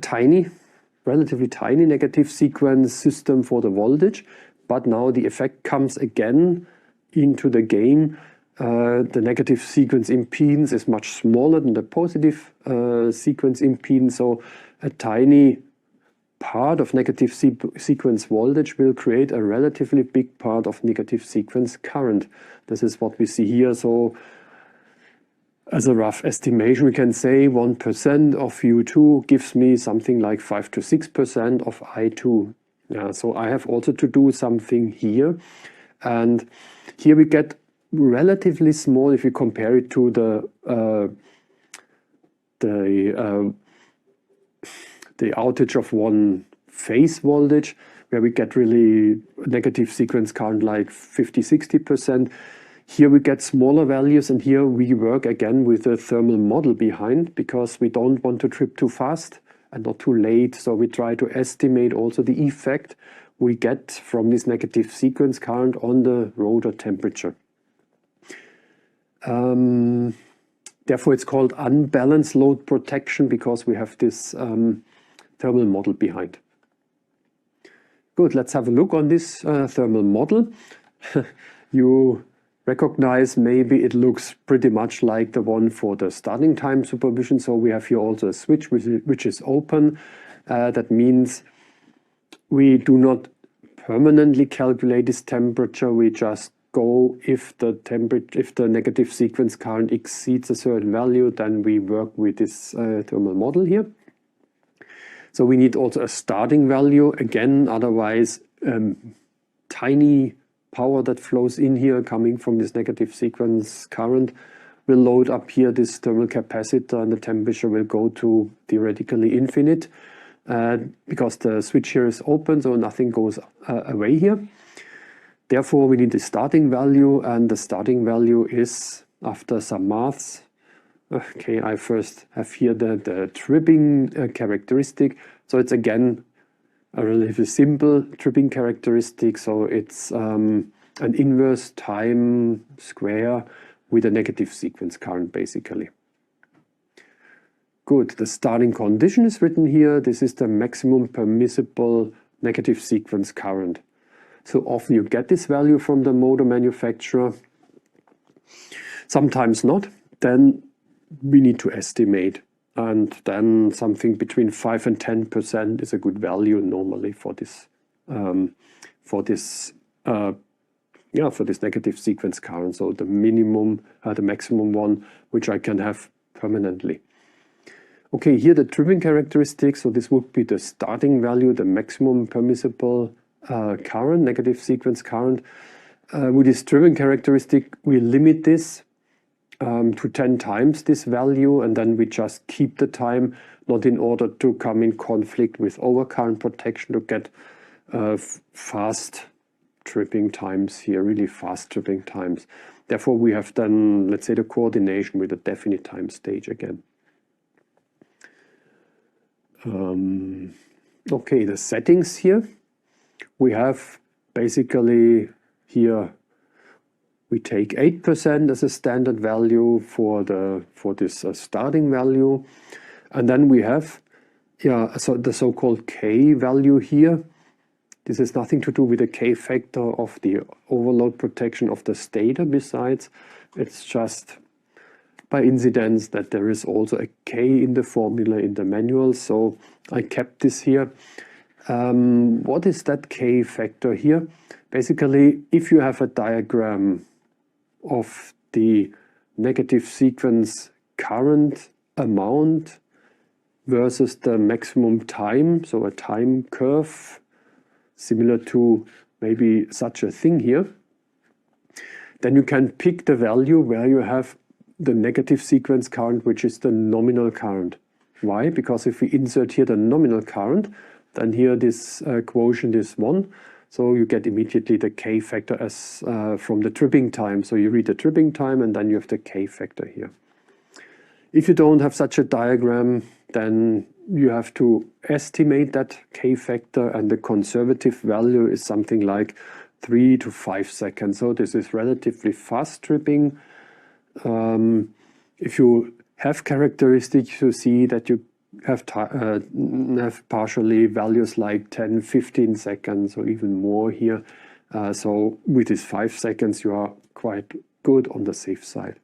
relatively tiny negative sequence system for the voltage. But now the effect comes again into the game. The negative sequence impedance is much smaller than the positive sequence impedance. So a tiny part of negative sequence voltage will create a relatively big part of negative sequence current. This is what we see here. So as a rough estimation, we can say 1% of U2 gives me something like 5 to 6% of I2. So I have also to do something here. And here we get relatively small if you compare it to the outage of one phase voltage, where we get really negative sequence current like 50–60%. Here we get smaller values, and here we work again with a thermal model behind, because we don't want to trip too fast and not too late. So we try to estimate also the effect we get from this negative sequence current on the rotor temperature. Therefore, it's called unbalanced load protection, because we have this thermal model behind. Good, let's have a look on this thermal model. You recognize maybe it looks pretty much like the one for the starting time supervision. So we have here also a switch which is open. That means we do not permanently calculate this temperature. We just go if the negative sequence current exceeds a certain value, then we work with this thermal model here. So we need also a starting value again, otherwise tiny power that flows in here coming from this negative sequence current will load up here this thermal capacitor, and the temperature will go to theoretically infinite because the switch here is open, so nothing goes away here. Therefore, we need the starting value, and the starting value is, after some maths, okay, I first have here the tripping characteristic. So it's again a relatively simple tripping characteristic. So it's an inverse time square with a negative sequence current, basically. Good. The starting condition is written here. This is the maximum permissible negative sequence current. So often you get this value from the motor manufacturer, sometimes not. Then we need to estimate, and then something between 5 and 10% is a good value normally for this negative sequence current. So the minimum, the maximum one, which I can have permanently. Okay, here the tripping characteristic. So this would be the starting value, the maximum permissible current, negative sequence current. With this tripping characteristic, we limit this to 10 times this value, and then we just keep the time, not in order to come in conflict with overcurrent protection to get fast tripping times here, really fast tripping times. Therefore, we have then, let's say, the coordination with a definite time stage again. Okay, the settings here. We have basically here, we take 8% as a standard value for this starting value, and then we have so the so-called K value here. This has nothing to do with the K factor of the overload protection of the stator. Besides, it's just by incidence that there is also a K in the formula in the manual, so I kept this here. What is that K factor here? Basically, if you have a diagram of the negative sequence current amount versus the maximum time, so a time curve similar to maybe such a thing here, then you can pick the value where you have the negative sequence current, which is the nominal current. Why? Because if we insert here the nominal current, then here this quotient is 1. So you get immediately the K factor as from the tripping time. So you read the tripping time, and then you have the K factor here. If you don't have such a diagram, then you have to estimate that K factor, and the conservative value is something like 3 to 5 seconds. So this is relatively fast tripping. If you have characteristics, you see that you have partially values like 10, 15 seconds or even more here. So with this 5 seconds, you are quite good on the safe side.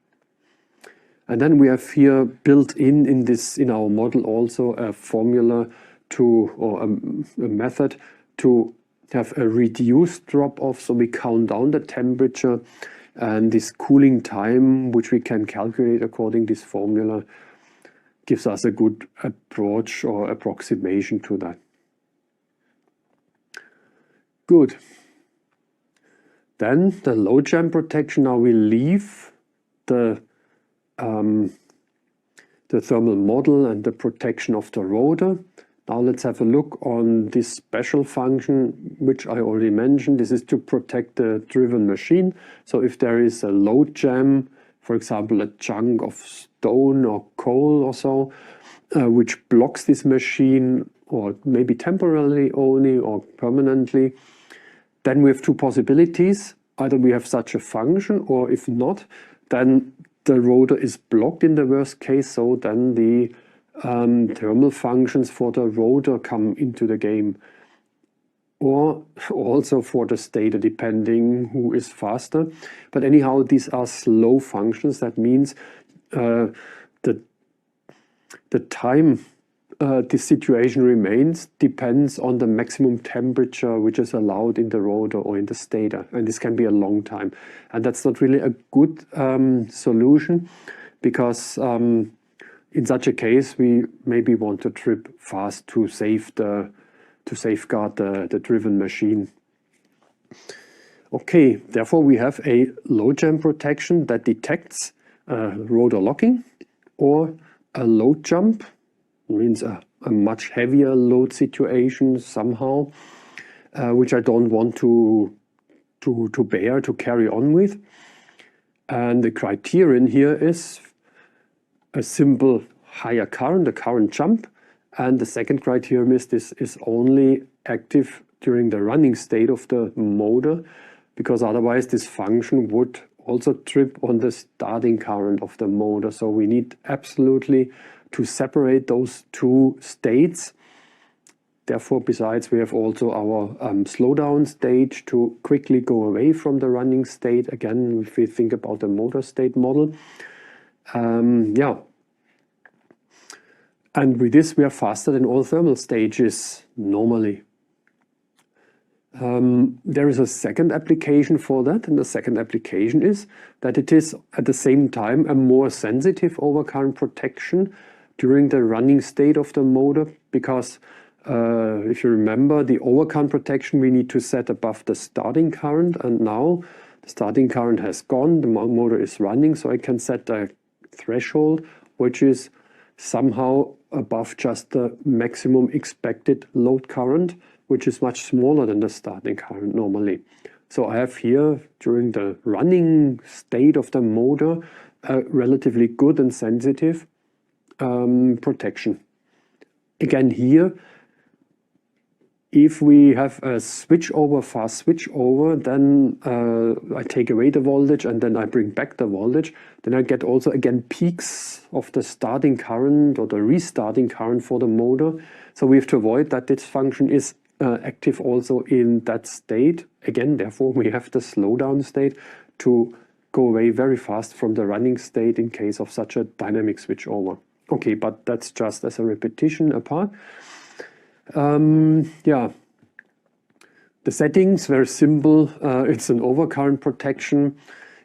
And then we have here built in our model also a formula or a method to have a reduced drop-off. So we count down the temperature, and this cooling time, which we can calculate according to this formula, gives us a good approach or approximation to that. Good. Then the load jam protection. Now we leave the thermal model and the protection of the rotor. Now let's have a look on this special function, which I already mentioned. This is to protect the driven machine. So if there is a load jam, for example, a chunk of stone or coal or so, which blocks this machine, or maybe temporarily only or permanently, then we have two possibilities. Either we have such a function, or if not, then the rotor is blocked in the worst case, so then the thermal functions for the rotor come into the game, or also for the stator, depending who is faster. But anyhow, these are slow functions. That means the time this situation remains depends on the maximum temperature which is allowed in the rotor or in the stator, and this can be a long time. And that's not really a good solution, because in such a case we maybe want to trip fast to safeguard the driven machine. Okay, therefore we have a load jam protection that detects rotor locking, or a load jump, means a much heavier load situation somehow, which I don't want to bear, to carry on with. And the criterion here is a simple higher current, a current jump. And the second criterion is this is only active during the running state of the motor, because otherwise this function would also trip on the starting current of the motor. So we need absolutely to separate those two states. Therefore, besides, we have also our slowdown stage to quickly go away from the running state. Again, if we think about the motor state model. Yeah. And with this, we are faster than all thermal stages normally. There is a second application for that, and the second application is that it is at the same time a more sensitive overcurrent protection during the running state of the motor, because if you remember, the overcurrent protection we need to set above the starting current, and now the starting current has gone, the motor is running, so I can set a threshold which is somehow above just the maximum expected load current, which is much smaller than the starting current normally. So I have here, during the running state of the motor, a relatively good and sensitive protection. Again here, if we have a switchover, fast switchover, then I take away the voltage and then I bring back the voltage. Then I get also again peaks of the starting current or the restarting current for the motor. So we have to avoid that this function is active also in that state. Again, therefore, we have the slowdown state to go away very fast from the running state in case of such a dynamic switchover. Okay, but that's just as a repetition apart. Yeah, the settings, very simple. It's an overcurrent protection.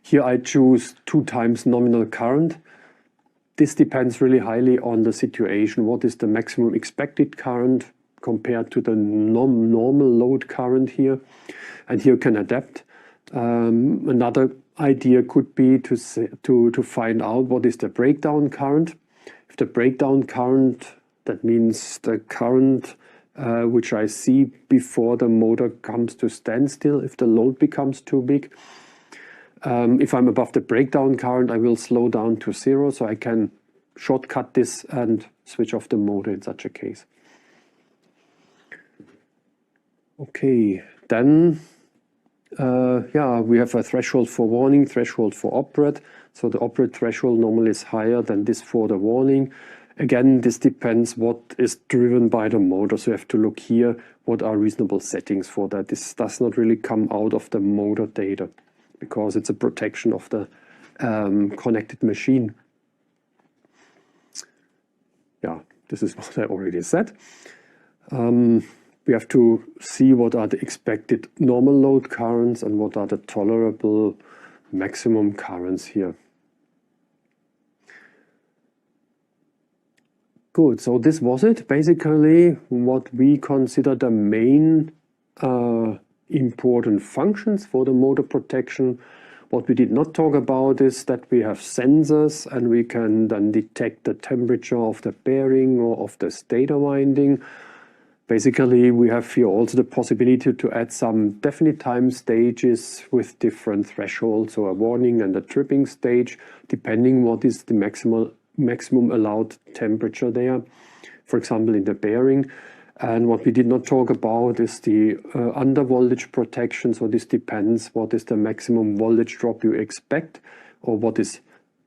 Here I choose 2 times nominal current. This depends really highly on the situation. What is the maximum expected current compared to the normal load current here? And here you can adapt. Another idea could be to find out what is the breakdown current. If the breakdown current, that means the current which I see before the motor comes to standstill, if the load becomes too big. If I'm above the breakdown current, I will slow down to 0, so I can shortcut this and switch off the motor in such a case. Okay, then yeah, we have a threshold for warning, threshold for operate. So the operate threshold normally is higher than this for the warning. Again, this depends what is driven by the motor. So you have to look here, what are reasonable settings for that. This does not really come out of the motor data because it's a protection of the connected machine. Yeah, this is what I already said. We have to see what are the expected normal load currents and what are the tolerable maximum currents here. Good, so this was it. Basically, what we consider the main important functions for the motor protection. What we did not talk about is that we have sensors and we can then detect the temperature of the bearing or of the stator winding. Basically, we have here also the possibility to add some definite time stages with different thresholds, so a warning and a tripping stage, depending what is the maximum allowed temperature there, for example in the bearing. And what we did not talk about is the under voltage protection. So this depends what is the maximum voltage drop you expect or what is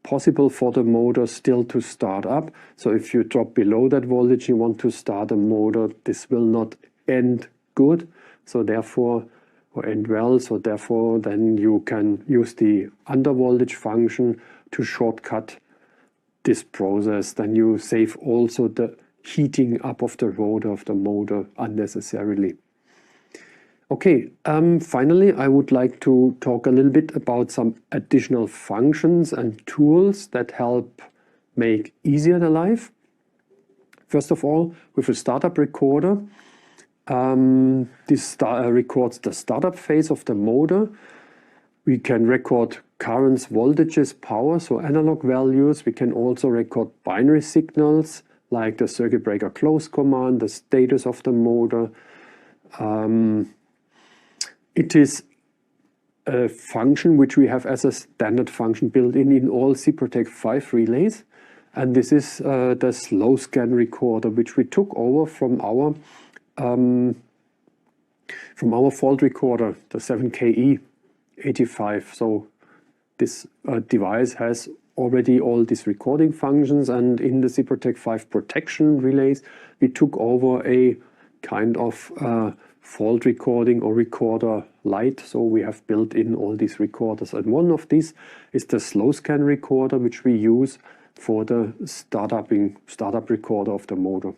possible for the motor still to start up. So if you drop below that voltage, you want to start a motor, this will not end good. So therefore, or end well, so therefore then you can use the under voltage function to shortcut this process. Then you save also the heating up of the rotor of the motor unnecessarily. Okay, finally I would like to talk a little bit about some additional functions and tools that help make easier the life. First of all, with a startup recorder, this records the startup phase of the motor. We can record currents, voltages, power, so analog values. We can also record binary signals like the circuit breaker close command, the status of the motor. It is a function which we have as a standard function built in all SIPROTEC 5 relays. And this is the slow scan recorder, which we took over from our fault recorder, the 7KE85. So this device has already all these recording functions, and in the SIPROTEC 5 protection relays, we took over a kind of fault recording or recorder light. So we have built in all these recorders, and one of these is the slow scan recorder, which we use for the startup recorder of the motor.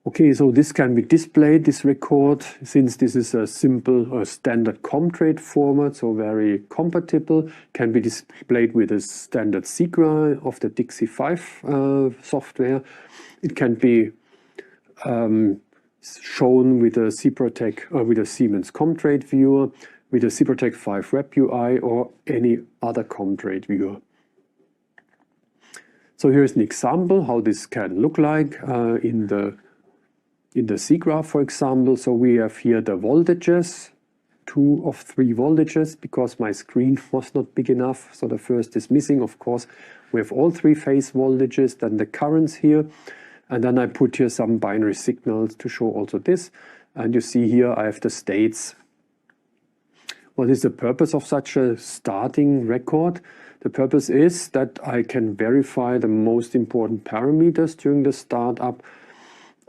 Okay, so this can be displayed, this record, since this is a simple standard COMTRADE format, so very compatible, can be displayed with a standard SIGRA of the Dixie 5 software. It can be shown with a SIPROTEC with a Siemens COMTRADE viewer, with a SIPROTEC 5 Web UI, or any other COMTRADE viewer. So here's an example how this can look like in the SIGRA, for example. So we have here the voltages, 2 of 3 voltages, because my screen was not big enough. So the first is missing, of course. We have all 3 phase voltages, then the currents here. And then I put here some binary signals to show also this. And you see here I have the states. What is the purpose of such a starting record? The purpose is that I can verify the most important parameters during the startup,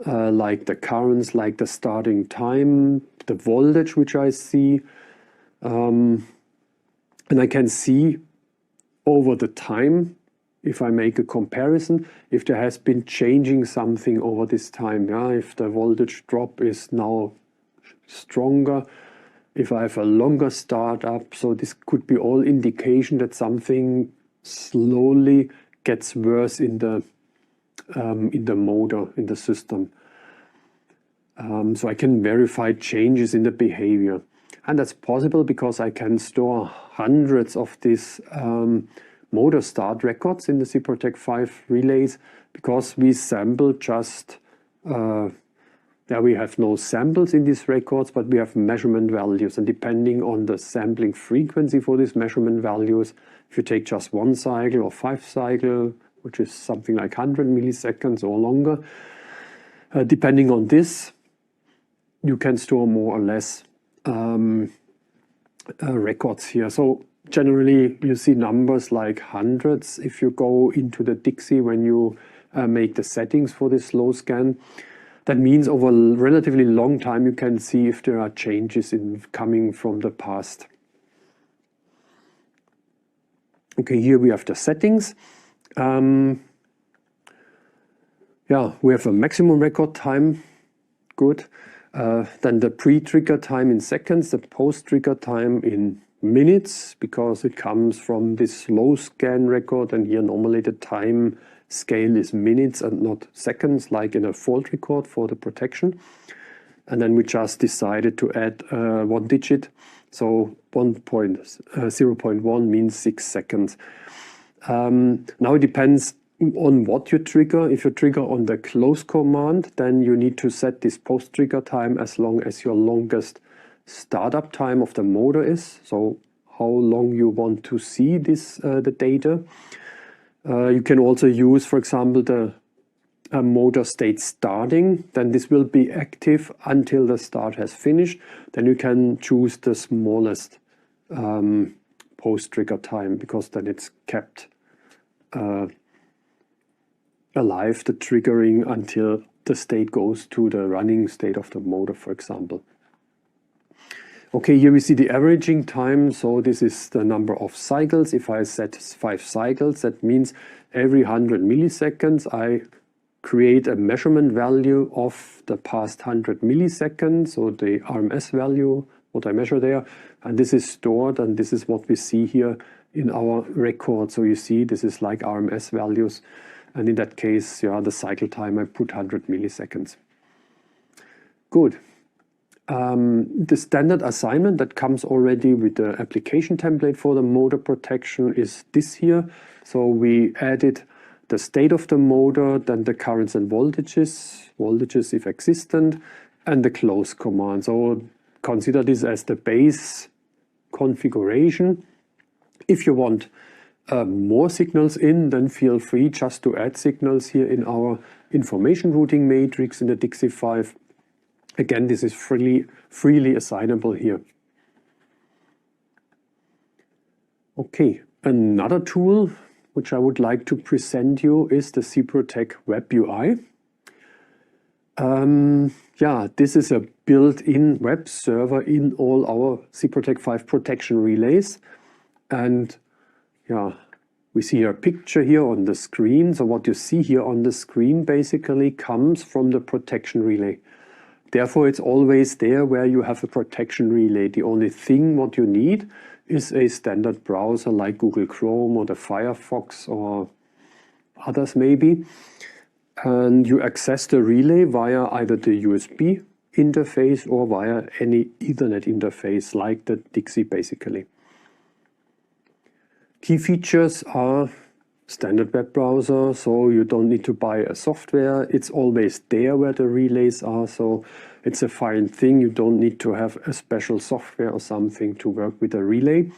like the currents, like the starting time, the voltage which I see. And I can see over the time, if I make a comparison, if there has been changing something over this time. Yeah? If the voltage drop is now stronger, if I have a longer startup. So this could be all indication that something slowly gets worse in the motor, in the system. So I can verify changes in the behavior. And that's possible because I can store hundreds of these motor start records in the SIPROTEC 5 relays, because we sample just, we have no samples in these records, but we have measurement values. And depending on the sampling frequency for these measurement values, if you take just 1 cycle or 5 cycle, which is something like 100 milliseconds or longer, depending on this, you can store more or less records here. So generally you see numbers like hundreds if you go into the Dixie when you make the settings for this slow scan. That means over a relatively long time you can see if there are changes coming from the past. Okay, here we have the settings. We have a maximum record time. Good. Then the pre-trigger time in seconds, the post-trigger time in minutes, because it comes from this slow scan record, and here normally the time scale is minutes and not seconds, like in a fault record for the protection. And then we just decided to add 1 digit, so 0.1 means 6 seconds. Now it depends on what you trigger. If you trigger on the close command, then you need to set this post-trigger time as long as your longest startup time of the motor is. So how long you want to see this the data. You can also use, for example, the motor state starting. Then this will be active until the start has finished. Then you can choose the smallest post-trigger time, because then it's kept alive, the triggering, until the state goes to the running state of the motor, for example. Okay, here we see the averaging time. So this is the number of cycles. If I set 5 cycles, that means every 100 milliseconds I create a measurement value of the past 100 milliseconds, so the RMS value, what I measure there. And this is stored, and this is what we see here in our record. So you see this is like RMS values. And in that case, the cycle time I put 100 milliseconds. Good. The standard assignment that comes already with the application template for the motor protection is this here. So we added the state of the motor, then the currents and voltages if existent, and the close command. So consider this as the base configuration. If you want more signals in, then feel free just to add signals here in our information routing matrix in the Dixie 5. Again, this is freely assignable here. Okay, another tool which I would like to present you is the SIPROTEC Web UI. Yeah, this is a built-in web server in all our SIPROTEC 5 protection relays. And yeah, we see a picture here on the screen. So what you see here on the screen basically comes from the protection relay. Therefore, it's always there where you have a protection relay. The only thing what you need is a standard browser like Google Chrome or the Firefox or others maybe. And you access the relay via either the USB interface or via any Ethernet interface like the Dixie basically. Key features are standard web browser, so you don't need to buy a software. It's always there where the relays are, so it's a fine thing. You don't need to have a special software or something to work with a relay.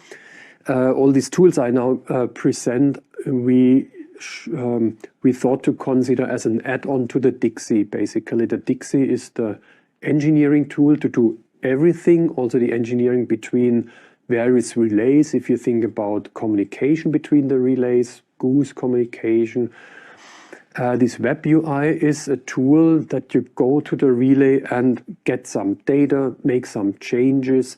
All these tools I now present, we thought to consider as an add-on to the Dixie. Basically, the Dixie is the engineering tool to do everything, also the engineering between various relays. If you think about communication between the relays, goose communication. This web UI is a tool that you go to the relay and get some data, make some changes,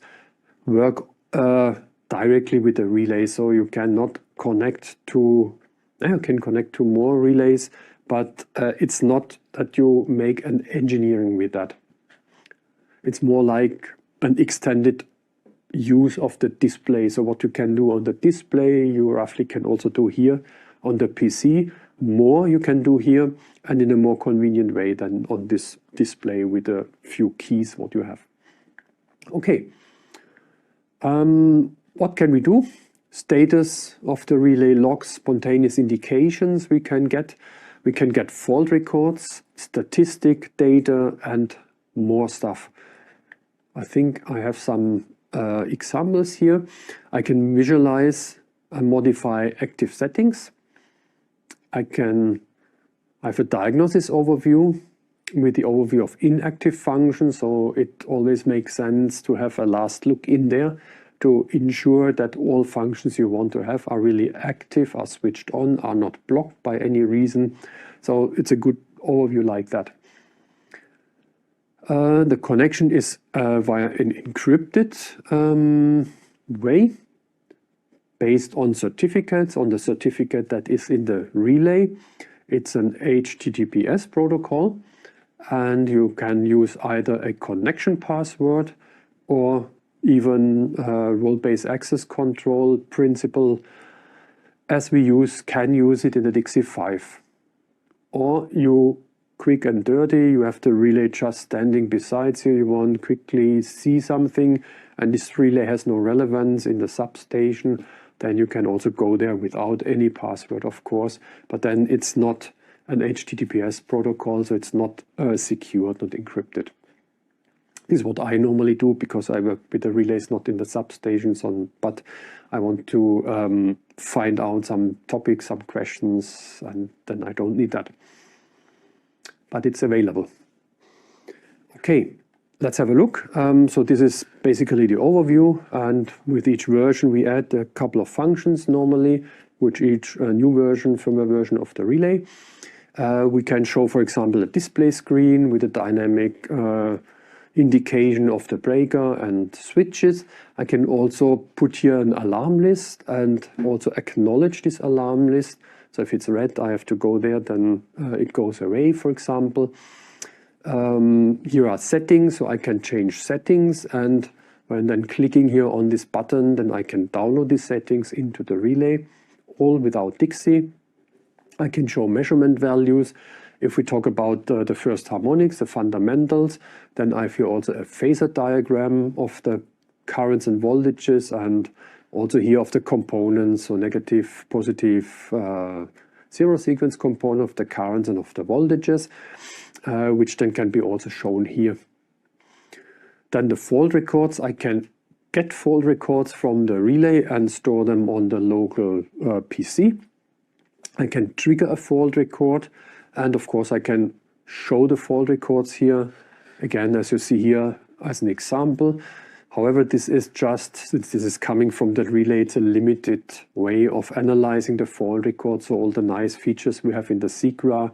work directly with the relay. So you cannot connect to, you can connect to more relays, but it's not that you make an engineering with that. It's more like an extended use of the display. So what you can do on the display, you roughly can also do here on the PC. More you can do here and in a more convenient way than on this display with a few keys what you have. Okay, what can we do? Status of the relay logs, spontaneous indications we can get. We can get fault records, statistic data, and more stuff. I think I have some examples here. I can visualize and modify active settings. I have a diagnosis overview with the overview of inactive functions, so it always makes sense to have a last look in there to ensure that all functions you want to have are really active, are switched on, are not blocked by any reason. So it's a good overview like that. The connection is via an encrypted way based on certificates, on the certificate that is in the relay. It's an HTTPS protocol, and you can use either a connection password or even role-based access control principle as we can use it in the Dixie 5. Or you quick and dirty, you have the relay just standing beside you, you want to quickly see something and this relay has no relevance in the substation, then you can also go there without any password, of course, but then it's not an HTTPS protocol, so it's not secured, not encrypted. This is what I normally do because I work with the relays not in the substations, but I want to find out some topics, some questions, and then I don't need that. But it's available. Okay, let's have a look. So this is basically the overview, and with each version we add a couple of functions normally, with each new version, firmware version of the relay. We can show, for example, a display screen with a dynamic indication of the breaker and switches. I can also put here an alarm list and also acknowledge this alarm list. So if it's red, I have to go there, then it goes away, for example. Here are settings, so I can change settings, and when then clicking here on this button, then I can download these settings into the relay, all without Dixie. I can show measurement values. If we talk about the first harmonics, the fundamentals, then I have here also a phasor diagram of the currents and voltages, and also here of the components, so negative, positive, zero sequence component of the currents and of the voltages, which then can be also shown here. Then the fault records, I can get fault records from the relay and store them on the local PC. I can trigger a fault record, and of course I can show the fault records here, again as you see here as an example. However, this is just, since this is coming from the relay, it's a limited way of analyzing the fault record. So all the nice features we have in the SIGRA,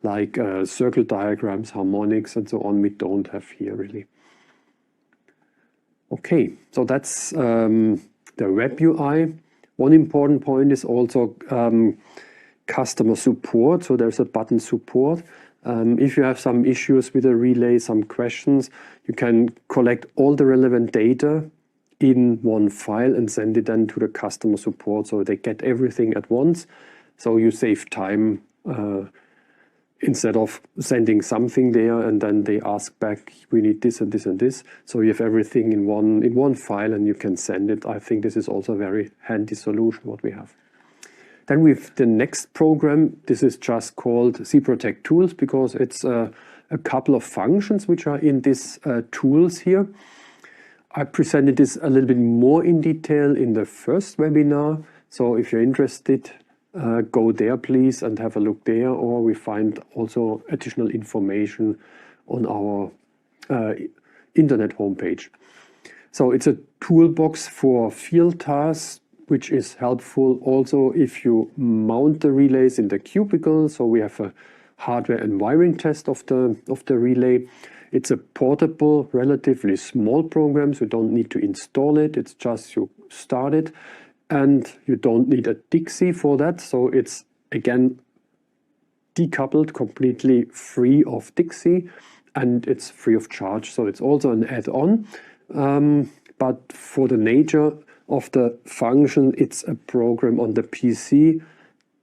like circle diagrams, harmonics, and so on, we don't have here really. Okay, so that's the web UI. One important point is also customer support. So there's a button support. If you have some issues with the relay, some questions, you can collect all the relevant data in one file and send it then to the customer support, so they get everything at once. So you save time instead of sending something there and then they ask back, we need this and this and this. So you have everything in one file and you can send it. I think this is also a very handy solution what we have. Then with the next program, this is just called SIPROTEC Tools, because it's a couple of functions which are in these tools here. I presented this a little bit more in detail in the first webinar. So if you're interested, go there please and have a look there, or we find also additional information on our internet homepage. So it's a toolbox for field tasks, which is helpful also if you mount the relays in the cubicle. So we have a hardware and wiring test of the relay. It's a portable, relatively small program, so you don't need to install it. It's just you start it, and you don't need a Dixie for that. So it's again decoupled, completely free of Dixie, and it's free of charge. So it's also an add-on, but for the nature of the function, it's a program on the PC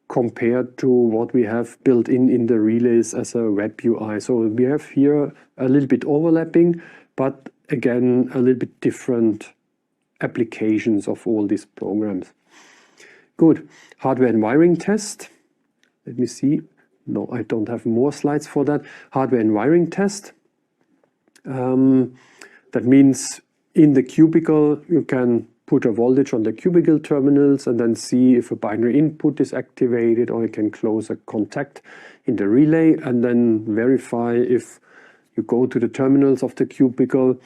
compared to what we have built in the relays as a web UI. So we have here a little bit overlapping, but again, a little bit different applications of all these programs. Good. Hardware and wiring test. Let me see. No, I don't have more slides for that. Hardware and wiring test. That means in the cubicle, you can put a voltage on the cubicle terminals and then see if a binary input is activated, or you can close a contact in the relay and then verify if you go to the terminals of the cubicle,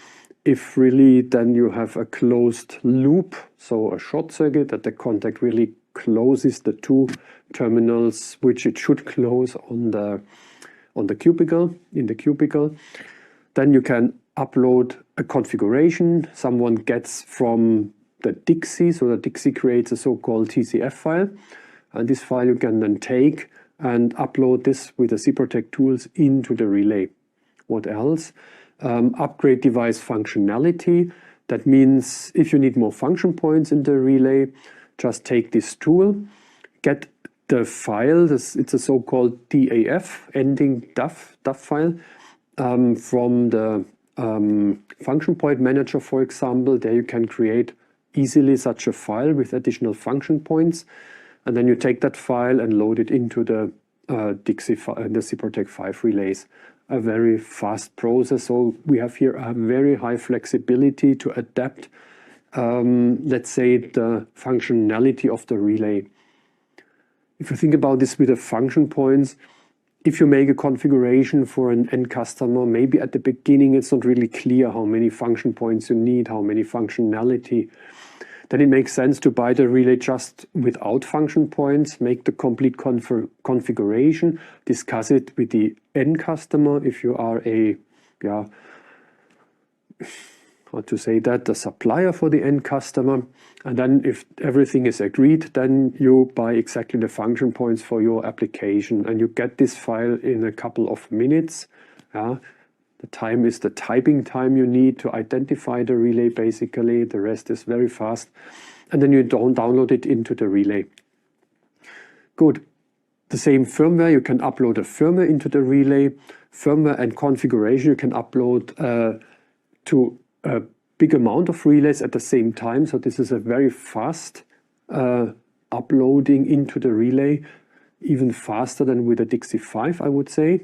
if really then you have a closed loop, so a short circuit, that the contact really closes the two terminals, which it should close on the cubicle, in the cubicle. Then you can upload a configuration someone gets from the Dixie. So the Dixie creates a so-called TCF file, and this file you can then take and upload this with the SIPROTEC tools into the relay. What else? Upgrade device functionality. That means if you need more function points in the relay, just take this tool, get the file, it's a so-called DAF, ending DAF file, from the function point manager, for example. There you can create easily such a file with additional function points, and then you take that file and load it into the Dixie the SIPROTEC 5 relays. A very fast process. So we have here a very high flexibility to adapt, let's say, the functionality of the relay. If you think about this with the function points, if you make a configuration for an end customer, maybe at the beginning it's not really clear how many function points you need, how many functionality, then it makes sense to buy the relay just without function points, make the complete configuration, discuss it with the end customer if you are a, how to say that, the supplier for the end customer. And then if everything is agreed, then you buy exactly the function points for your application, and you get this file in a couple of minutes. The time is the typing time you need to identify the relay, basically. The rest is very fast. And then you don't download it into the relay. Good. the same firmware, you can upload a firmware into the relay. Firmware and configuration you can upload to a big amount of relays at the same time. So this is a very fast uploading into the relay, even faster than with a Dixie 5, I would say.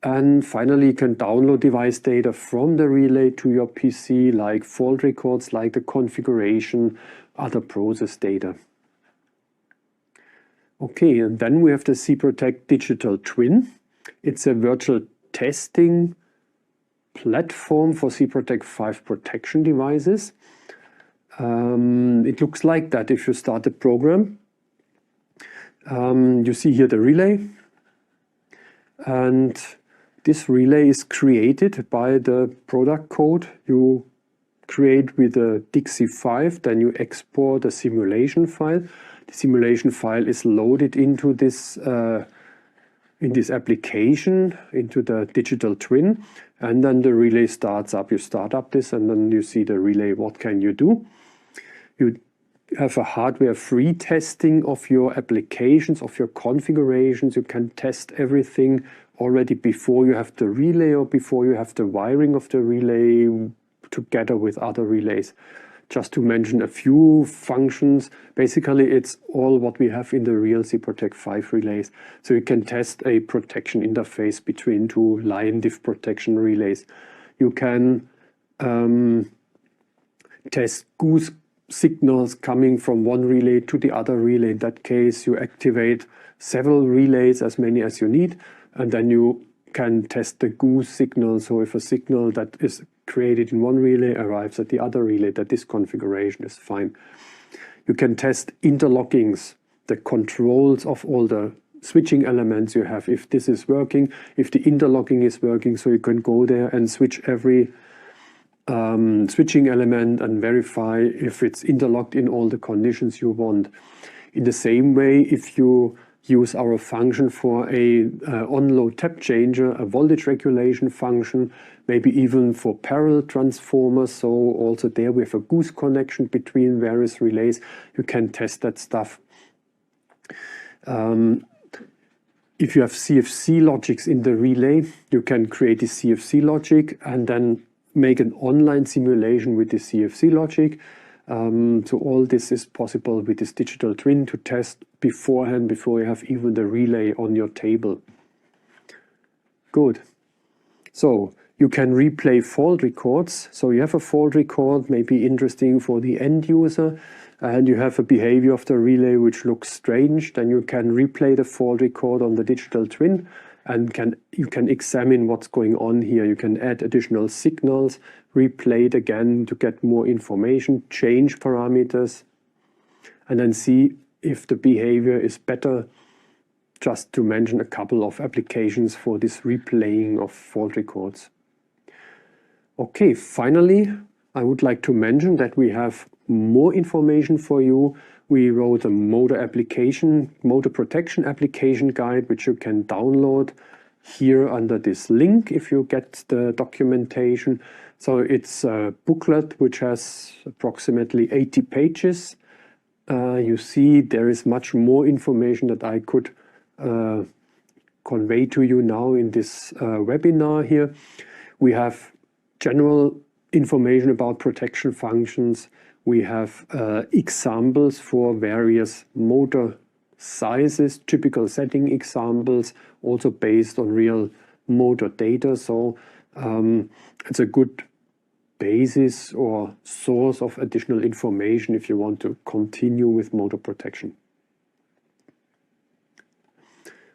And finally, you can download device data from the relay to your PC, like fault records, like the configuration, other process data. Okay, and then we have the SIPROTEC Digital Twin. It's a virtual testing platform for SIPROTEC 5 protection devices. It looks like that if you start the program. You see here the relay. And this relay is created by the product code you create with a Dixie 5. Then you export a simulation file. The simulation file is loaded into this in this application, into the digital twin, and then the relay starts up. You start up this, and then you see the relay. What can you do? You have a hardware-free testing of your applications, of your configurations. You can test everything already before you have the relay or before you have the wiring of the relay together with other relays. Just to mention a few functions, basically it's all what we have in the real SIPROTEC 5 relays. So you can test a protection interface between two line diff protection relays. You can test goose signals coming from one relay to the other relay. In that case, you activate several relays, as many as you need, and then you can test the goose signal. So if a signal that is created in one relay arrives at the other relay, that this configuration is fine. You can test interlockings, the controls of all the switching elements you have, if this is working, if the interlocking is working, so you can go there and switch every switching element and verify if it's interlocked in all the conditions you want. In the same way, if you use our function for a on-load tap changer, a voltage regulation function, maybe even for parallel transformers. So also there we have a goose connection between various relays. You can test that stuff. If you have CFC logics in the relay, you can create the CFC logic and then make an online simulation with the CFC logic. So all this is possible with this digital twin to test beforehand, before you have even the relay on your table. Good. So you can replay fault records. So you have a fault record, maybe interesting for the end user, and you have a behavior of the relay which looks strange. Then you can replay the fault record on the digital twin, and you can examine what's going on here. You can add additional signals, replay it again to get more information, change parameters, and then see if the behavior is better. Just to mention a couple of applications for this replaying of fault records. Okay, finally, I would like to mention that we have more information for you. We wrote a motor protection application guide, which you can download here under this link if you get the documentation. So it's a booklet which has approximately 80 pages. You see there is much more information that I could convey to you now in this webinar here. We have general information about protection functions. We have examples for various motor sizes, typical setting examples, also based on real motor data. So it's a good basis or source of additional information if you want to continue with motor protection.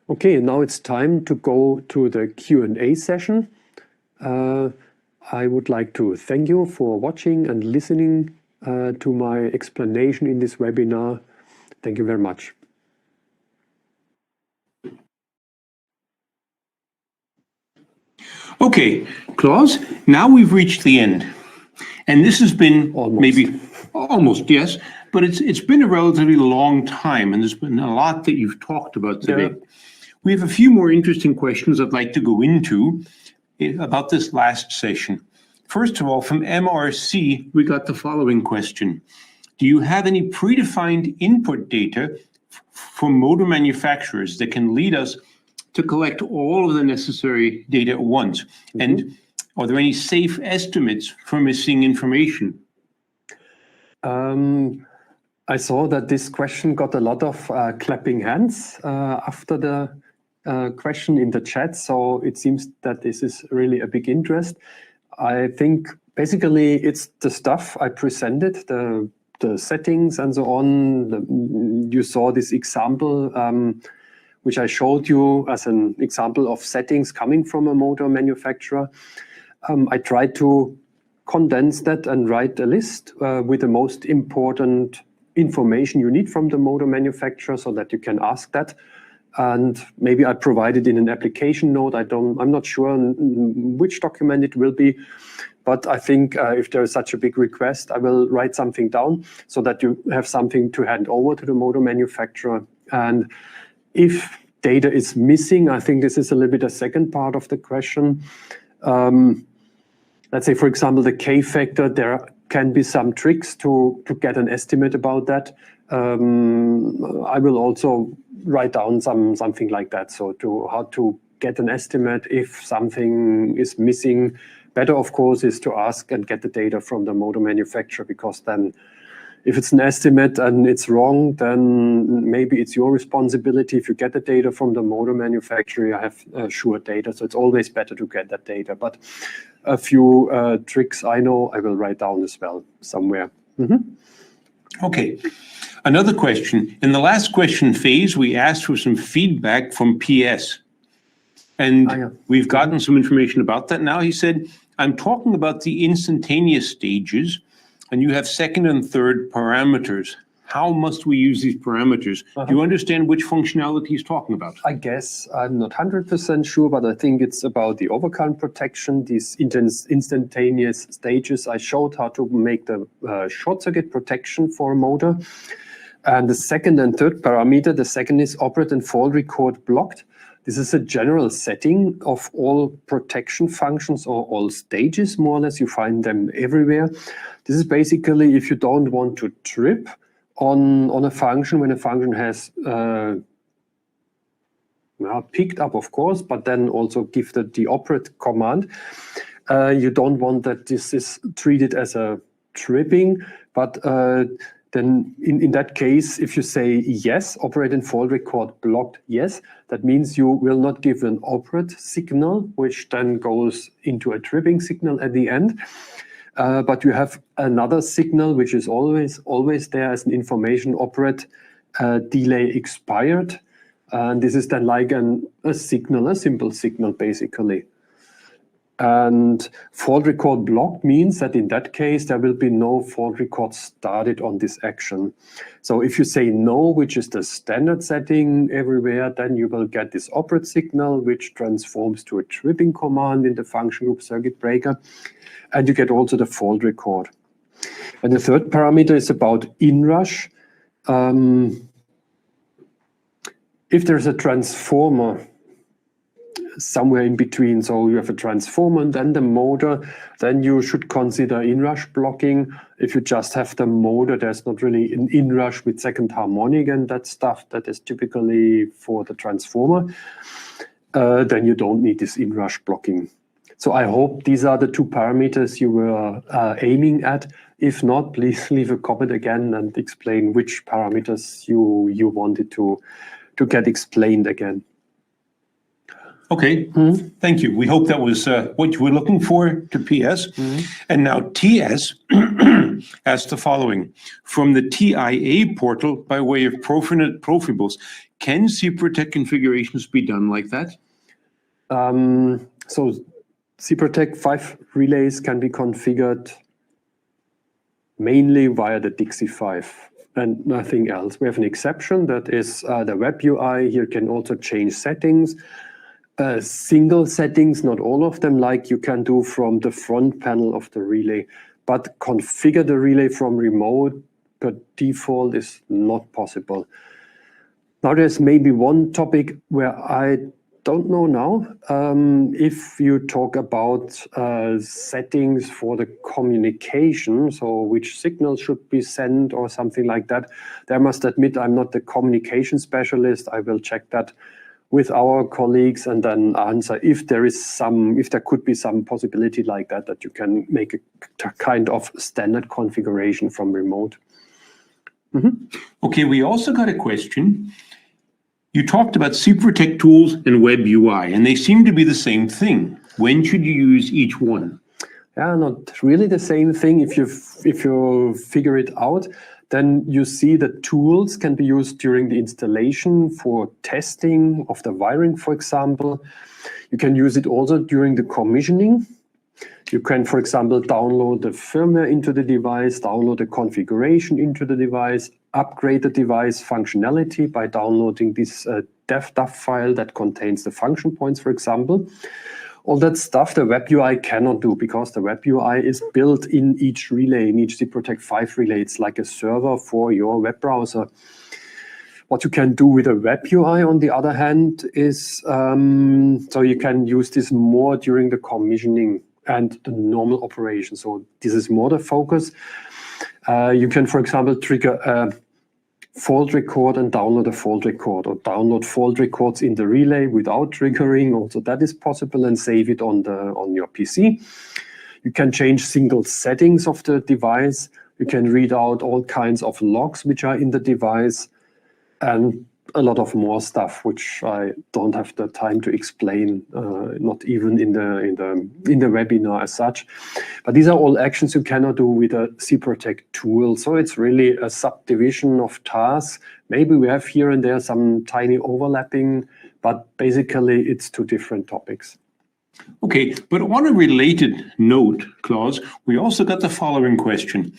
Okay, now it's time to go to the Q&A session. I would like to thank you for watching and listening to my explanation in this webinar. Thank you very much. Okay, Klaus, now we've reached the end. And this has been almost, yes, but it's been a relatively long time, and there's been a lot that you've talked about today. Yeah. We have a few more interesting questions I'd like to go into about this last session. First of all, from MRC, we got the following question. Do you have any predefined input data for motor manufacturers that can lead us to collect all of the necessary data at once? And are there any safe estimates for missing information? I saw that this question got a lot of clapping hands after the question in the chat, so it seems that this is really a big interest. I think basically it's the stuff I presented, the settings and so on. You saw this example which I showed you as an example of settings coming from a motor manufacturer. I tried to condense that and write a list with the most important information you need from the motor manufacturer so that you can ask that. And maybe I provide it in an application note. I'm not sure which document it will be, but I think if there is such a big request, I will write something down so that you have something to hand over to the motor manufacturer. And if data is missing, I think this is a little bit a second part of the question. Let's say, for example, the K factor, there can be some tricks to get an estimate about that. I will also write down something like that. So how to get an estimate if something is missing. Better, of course, is to ask and get the data from the motor manufacturer, because then if it's an estimate and it's wrong, then maybe it's your responsibility. If you get the data from the motor manufacturer, you have sure data. So it's always better to get that data. But a few tricks I know I will write down as well somewhere. Okay. Another question. In the last question phase, we asked for some feedback from PS. And we've gotten some information about that now. He said, I'm talking about the instantaneous stages, and you have second and third parameters. How must we use these parameters? Do you understand which functionality he's talking about? I guess I'm not 100% sure, but I think it's about the overcurrent protection, these instantaneous stages. I showed how to make the short circuit protection for a motor. And the second and third parameter, the second is operate and fault record blocked. This is a general setting of all protection functions or all stages, more or less. You find them everywhere. This is basically if you don't want to trip on a function when a function has picked up, of course, but then also give the operate command. You don't want that this is treated as a tripping, but then in that case, if you say yes, operate and fault record blocked, yes, that means you will not give an operate signal, which then goes into a tripping signal at the end. But you have another signal, which is always there as an information operate delay expired. And this is then like a signal, a simple signal, basically. And fault record blocked means that in that case, there will be no fault record started on this action. So if you say no, which is the standard setting everywhere, then you will get this operate signal, which transforms to a tripping command in the function group circuit breaker. And you get also the fault record. And the third parameter is about inrush. If there's a transformer somewhere in between, so you have a transformer and then the motor, then you should consider inrush blocking. If you just have the motor, there's not really an inrush with second harmonic and that stuff that is typically for the transformer, then you don't need this inrush blocking. So I hope these are the two parameters you were aiming at. If not, please leave a comment again and explain which parameters you wanted to get explained again. Okay, thank you. We hope that was what you were looking for to PS. And now TS asks the following. From the TIA portal, by way of Profibus, can SIPROTEC configurations be done like that? So SIPROTEC 5 relays can be configured mainly via the Dixie 5 and nothing else. We have an exception, that is the web UI. Here can also change settings. Single settings, not all of them, like you can do from the front panel of the relay, but configure the relay from remote per default is not possible. Now there's maybe one topic where I don't know now. If you talk about settings for the communication, so which signals should be sent or something like that, I must admit I'm not the communication specialist. I will check that with our colleagues and then answer if there could be some possibility like that you can make a kind of standard configuration from remote. Okay, we also got a question. You talked about SIPROTEC tools and Web UI, and they seem to be the same thing. When should you use each one? Yeah, not really the same thing. If you figure it out, then you see that tools can be used during the installation for testing of the wiring, for example. You can use it also during the commissioning. You can, for example, download the firmware into the device, download the configuration into the device, upgrade the device functionality by downloading this dev file that contains the function points, for example. All that stuff the Web UI cannot do because the Web UI is built in each relay, in each SIPROTEC 5 relay. It's like a server for your web browser. What you can do with a Web UI, on the other hand, is so you can use this more during the commissioning and the normal operation. So this is more the focus. You can, for example, trigger a fault record and download a fault record, or download fault records in the relay without triggering. Also, that is possible, and save it on your PC. You can change single settings of the device. You can read out all kinds of logs which are in the device, and a lot of more stuff which I don't have the time to explain, not even in the webinar as such. But these are all actions you cannot do with a SIPROTEC tool. So it's really a subdivision of tasks. Maybe we have here and there some tiny overlapping, but basically it's two different topics. Okay, but on a related note, Klaus, we also got the following question.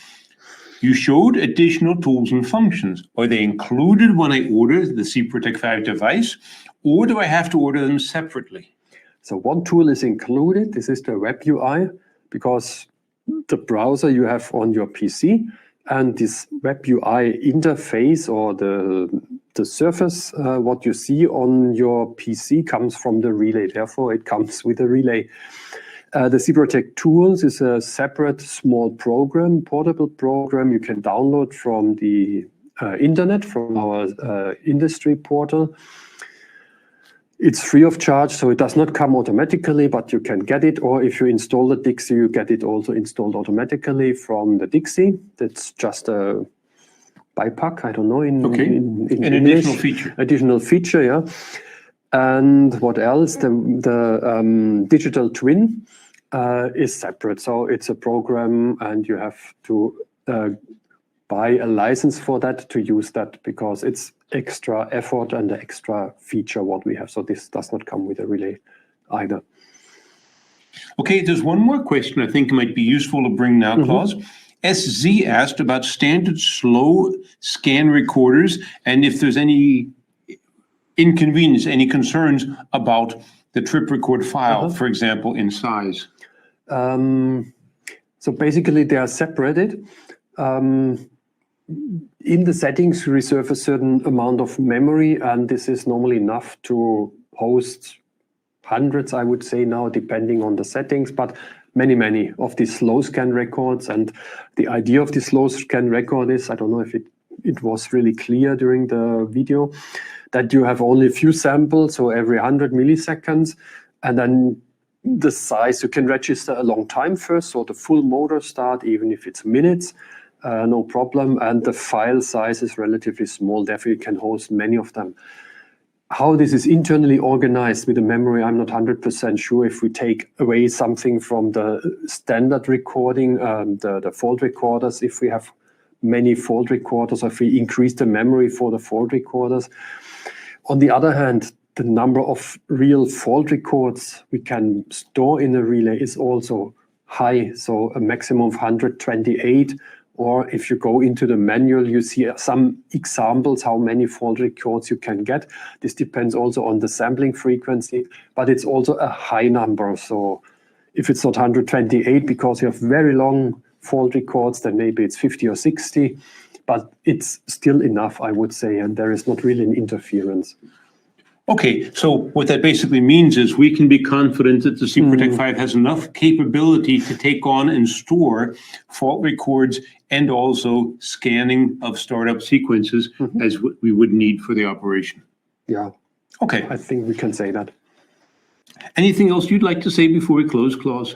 You showed additional tools and functions. Are they included when I order the SIPROTEC 5 device, or do I have to order them separately? So one tool is included. This is the Web UI, because the browser you have on your PC and this Web UI interface, or the surface, what you see on your PC comes from the relay. Therefore, it comes with a relay. The SIPROTEC tools is a separate small program, portable program you can download from the internet, from our industry portal. It's free of charge, so it does not come automatically, but you can get it. Or if you install the Dixie, you get it also installed automatically from the Dixie. That's just a BiPAC, I don't know in an English. additional feature. Additional feature, yeah. And what else? The digital twin is separate. So it's a program, and you have to buy a license for that to use that, because it's extra effort and the extra feature what we have. So this does not come with a relay either. Okay, there's one more question I think might be useful to bring now, Klaus. SZ asked about standard slow scan recorders, and if there's any inconvenience, any concerns about the trip record file, for example, in size. So basically they are separated. In the settings, you reserve a certain amount of memory, and this is normally enough to host hundreds, I would say now, depending on the settings, but many of these slow scan records. And the idea of the slow scan record is, I don't know if it was really clear during the video, that you have only a few samples, so every 100 milliseconds, and then the size, you can register a long time first, so the full motor start, even if it's minutes, no problem, and the file size is relatively small, therefore you can host many of them. How this is internally organized with the memory, I'm not 100% sure. If we take away something from the standard recording, the fault recorders, if we have many fault recorders, or if we increase the memory for the fault recorders. On the other hand, the number of real fault records we can store in a relay is also high, so a maximum of 128. Or if you go into the manual, you see some examples how many fault records you can get. This depends also on the sampling frequency, but it's also a high number. So if it's not 128 because you have very long fault records, then maybe it's 50 or 60, but it's still enough, I would say, and there is not really an interference. Okay, so what that basically means is we can be confident that the SIPROTEC 5 has enough capability to take on and store fault records and also scanning of startup sequences as we would need for the operation. Yeah, Okay. I think we can say that. Anything else you'd like to say before we close, Klaus?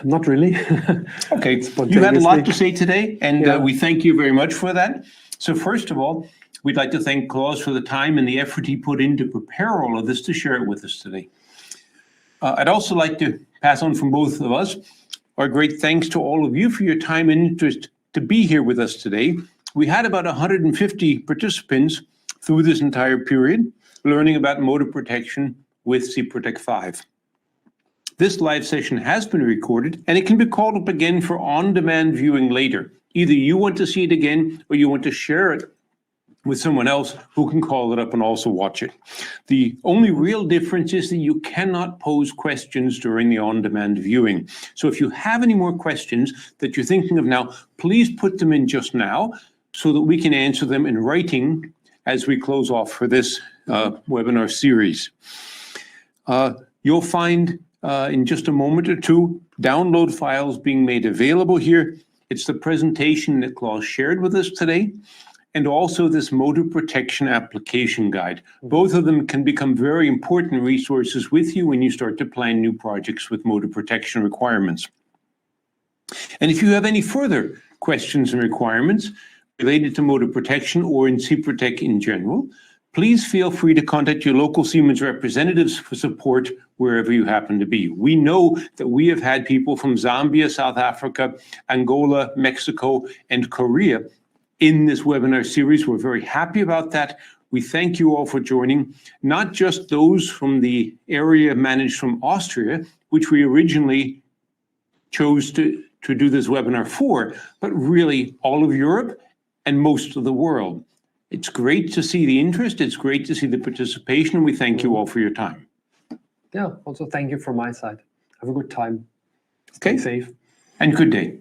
Not really. Okay, you had a lot to say today, and we thank you very much for that. So first of all, we'd like to thank Klaus for the time and the effort he put in to prepare all of this to share it with us today. I'd also like to pass on from both of us our great thanks to all of you for your time and interest to be here with us today. We had about 150 participants through this entire period, learning about motor protection with SIPROTEC 5. This live session has been recorded, and it can be called up again for on-demand viewing later. Either you want to see it again, or you want to share it with someone else who can call it up and also watch it. The only real difference is that you cannot pose questions during the on-demand viewing. So if you have any more questions that you're thinking of now, please put them in just now so that we can answer them in writing as we close off for this webinar series. You'll find in just a moment or two download files being made available here. It's the presentation that Klaus shared with us today, and also this motor protection application guide. Both of them can become very important resources with you when you start to plan new projects with motor protection requirements. And if you have any further questions and requirements related to motor protection or in SIPROTEC in general, please feel free to contact your local Siemens representatives for support wherever you happen to be. We know that we have had people from Zambia, South Africa, Angola, Mexico, and Korea in this webinar series. We're very happy about that. We thank you all for joining, not just those from the area managed from Austria, which we originally chose to do this webinar for, but really all of Europe and most of the world. It's great to see the interest. It's great to see the participation. We thank you all for your time. Yeah, also thank you from my side. Have a good time. Okay. Stay safe. And good day.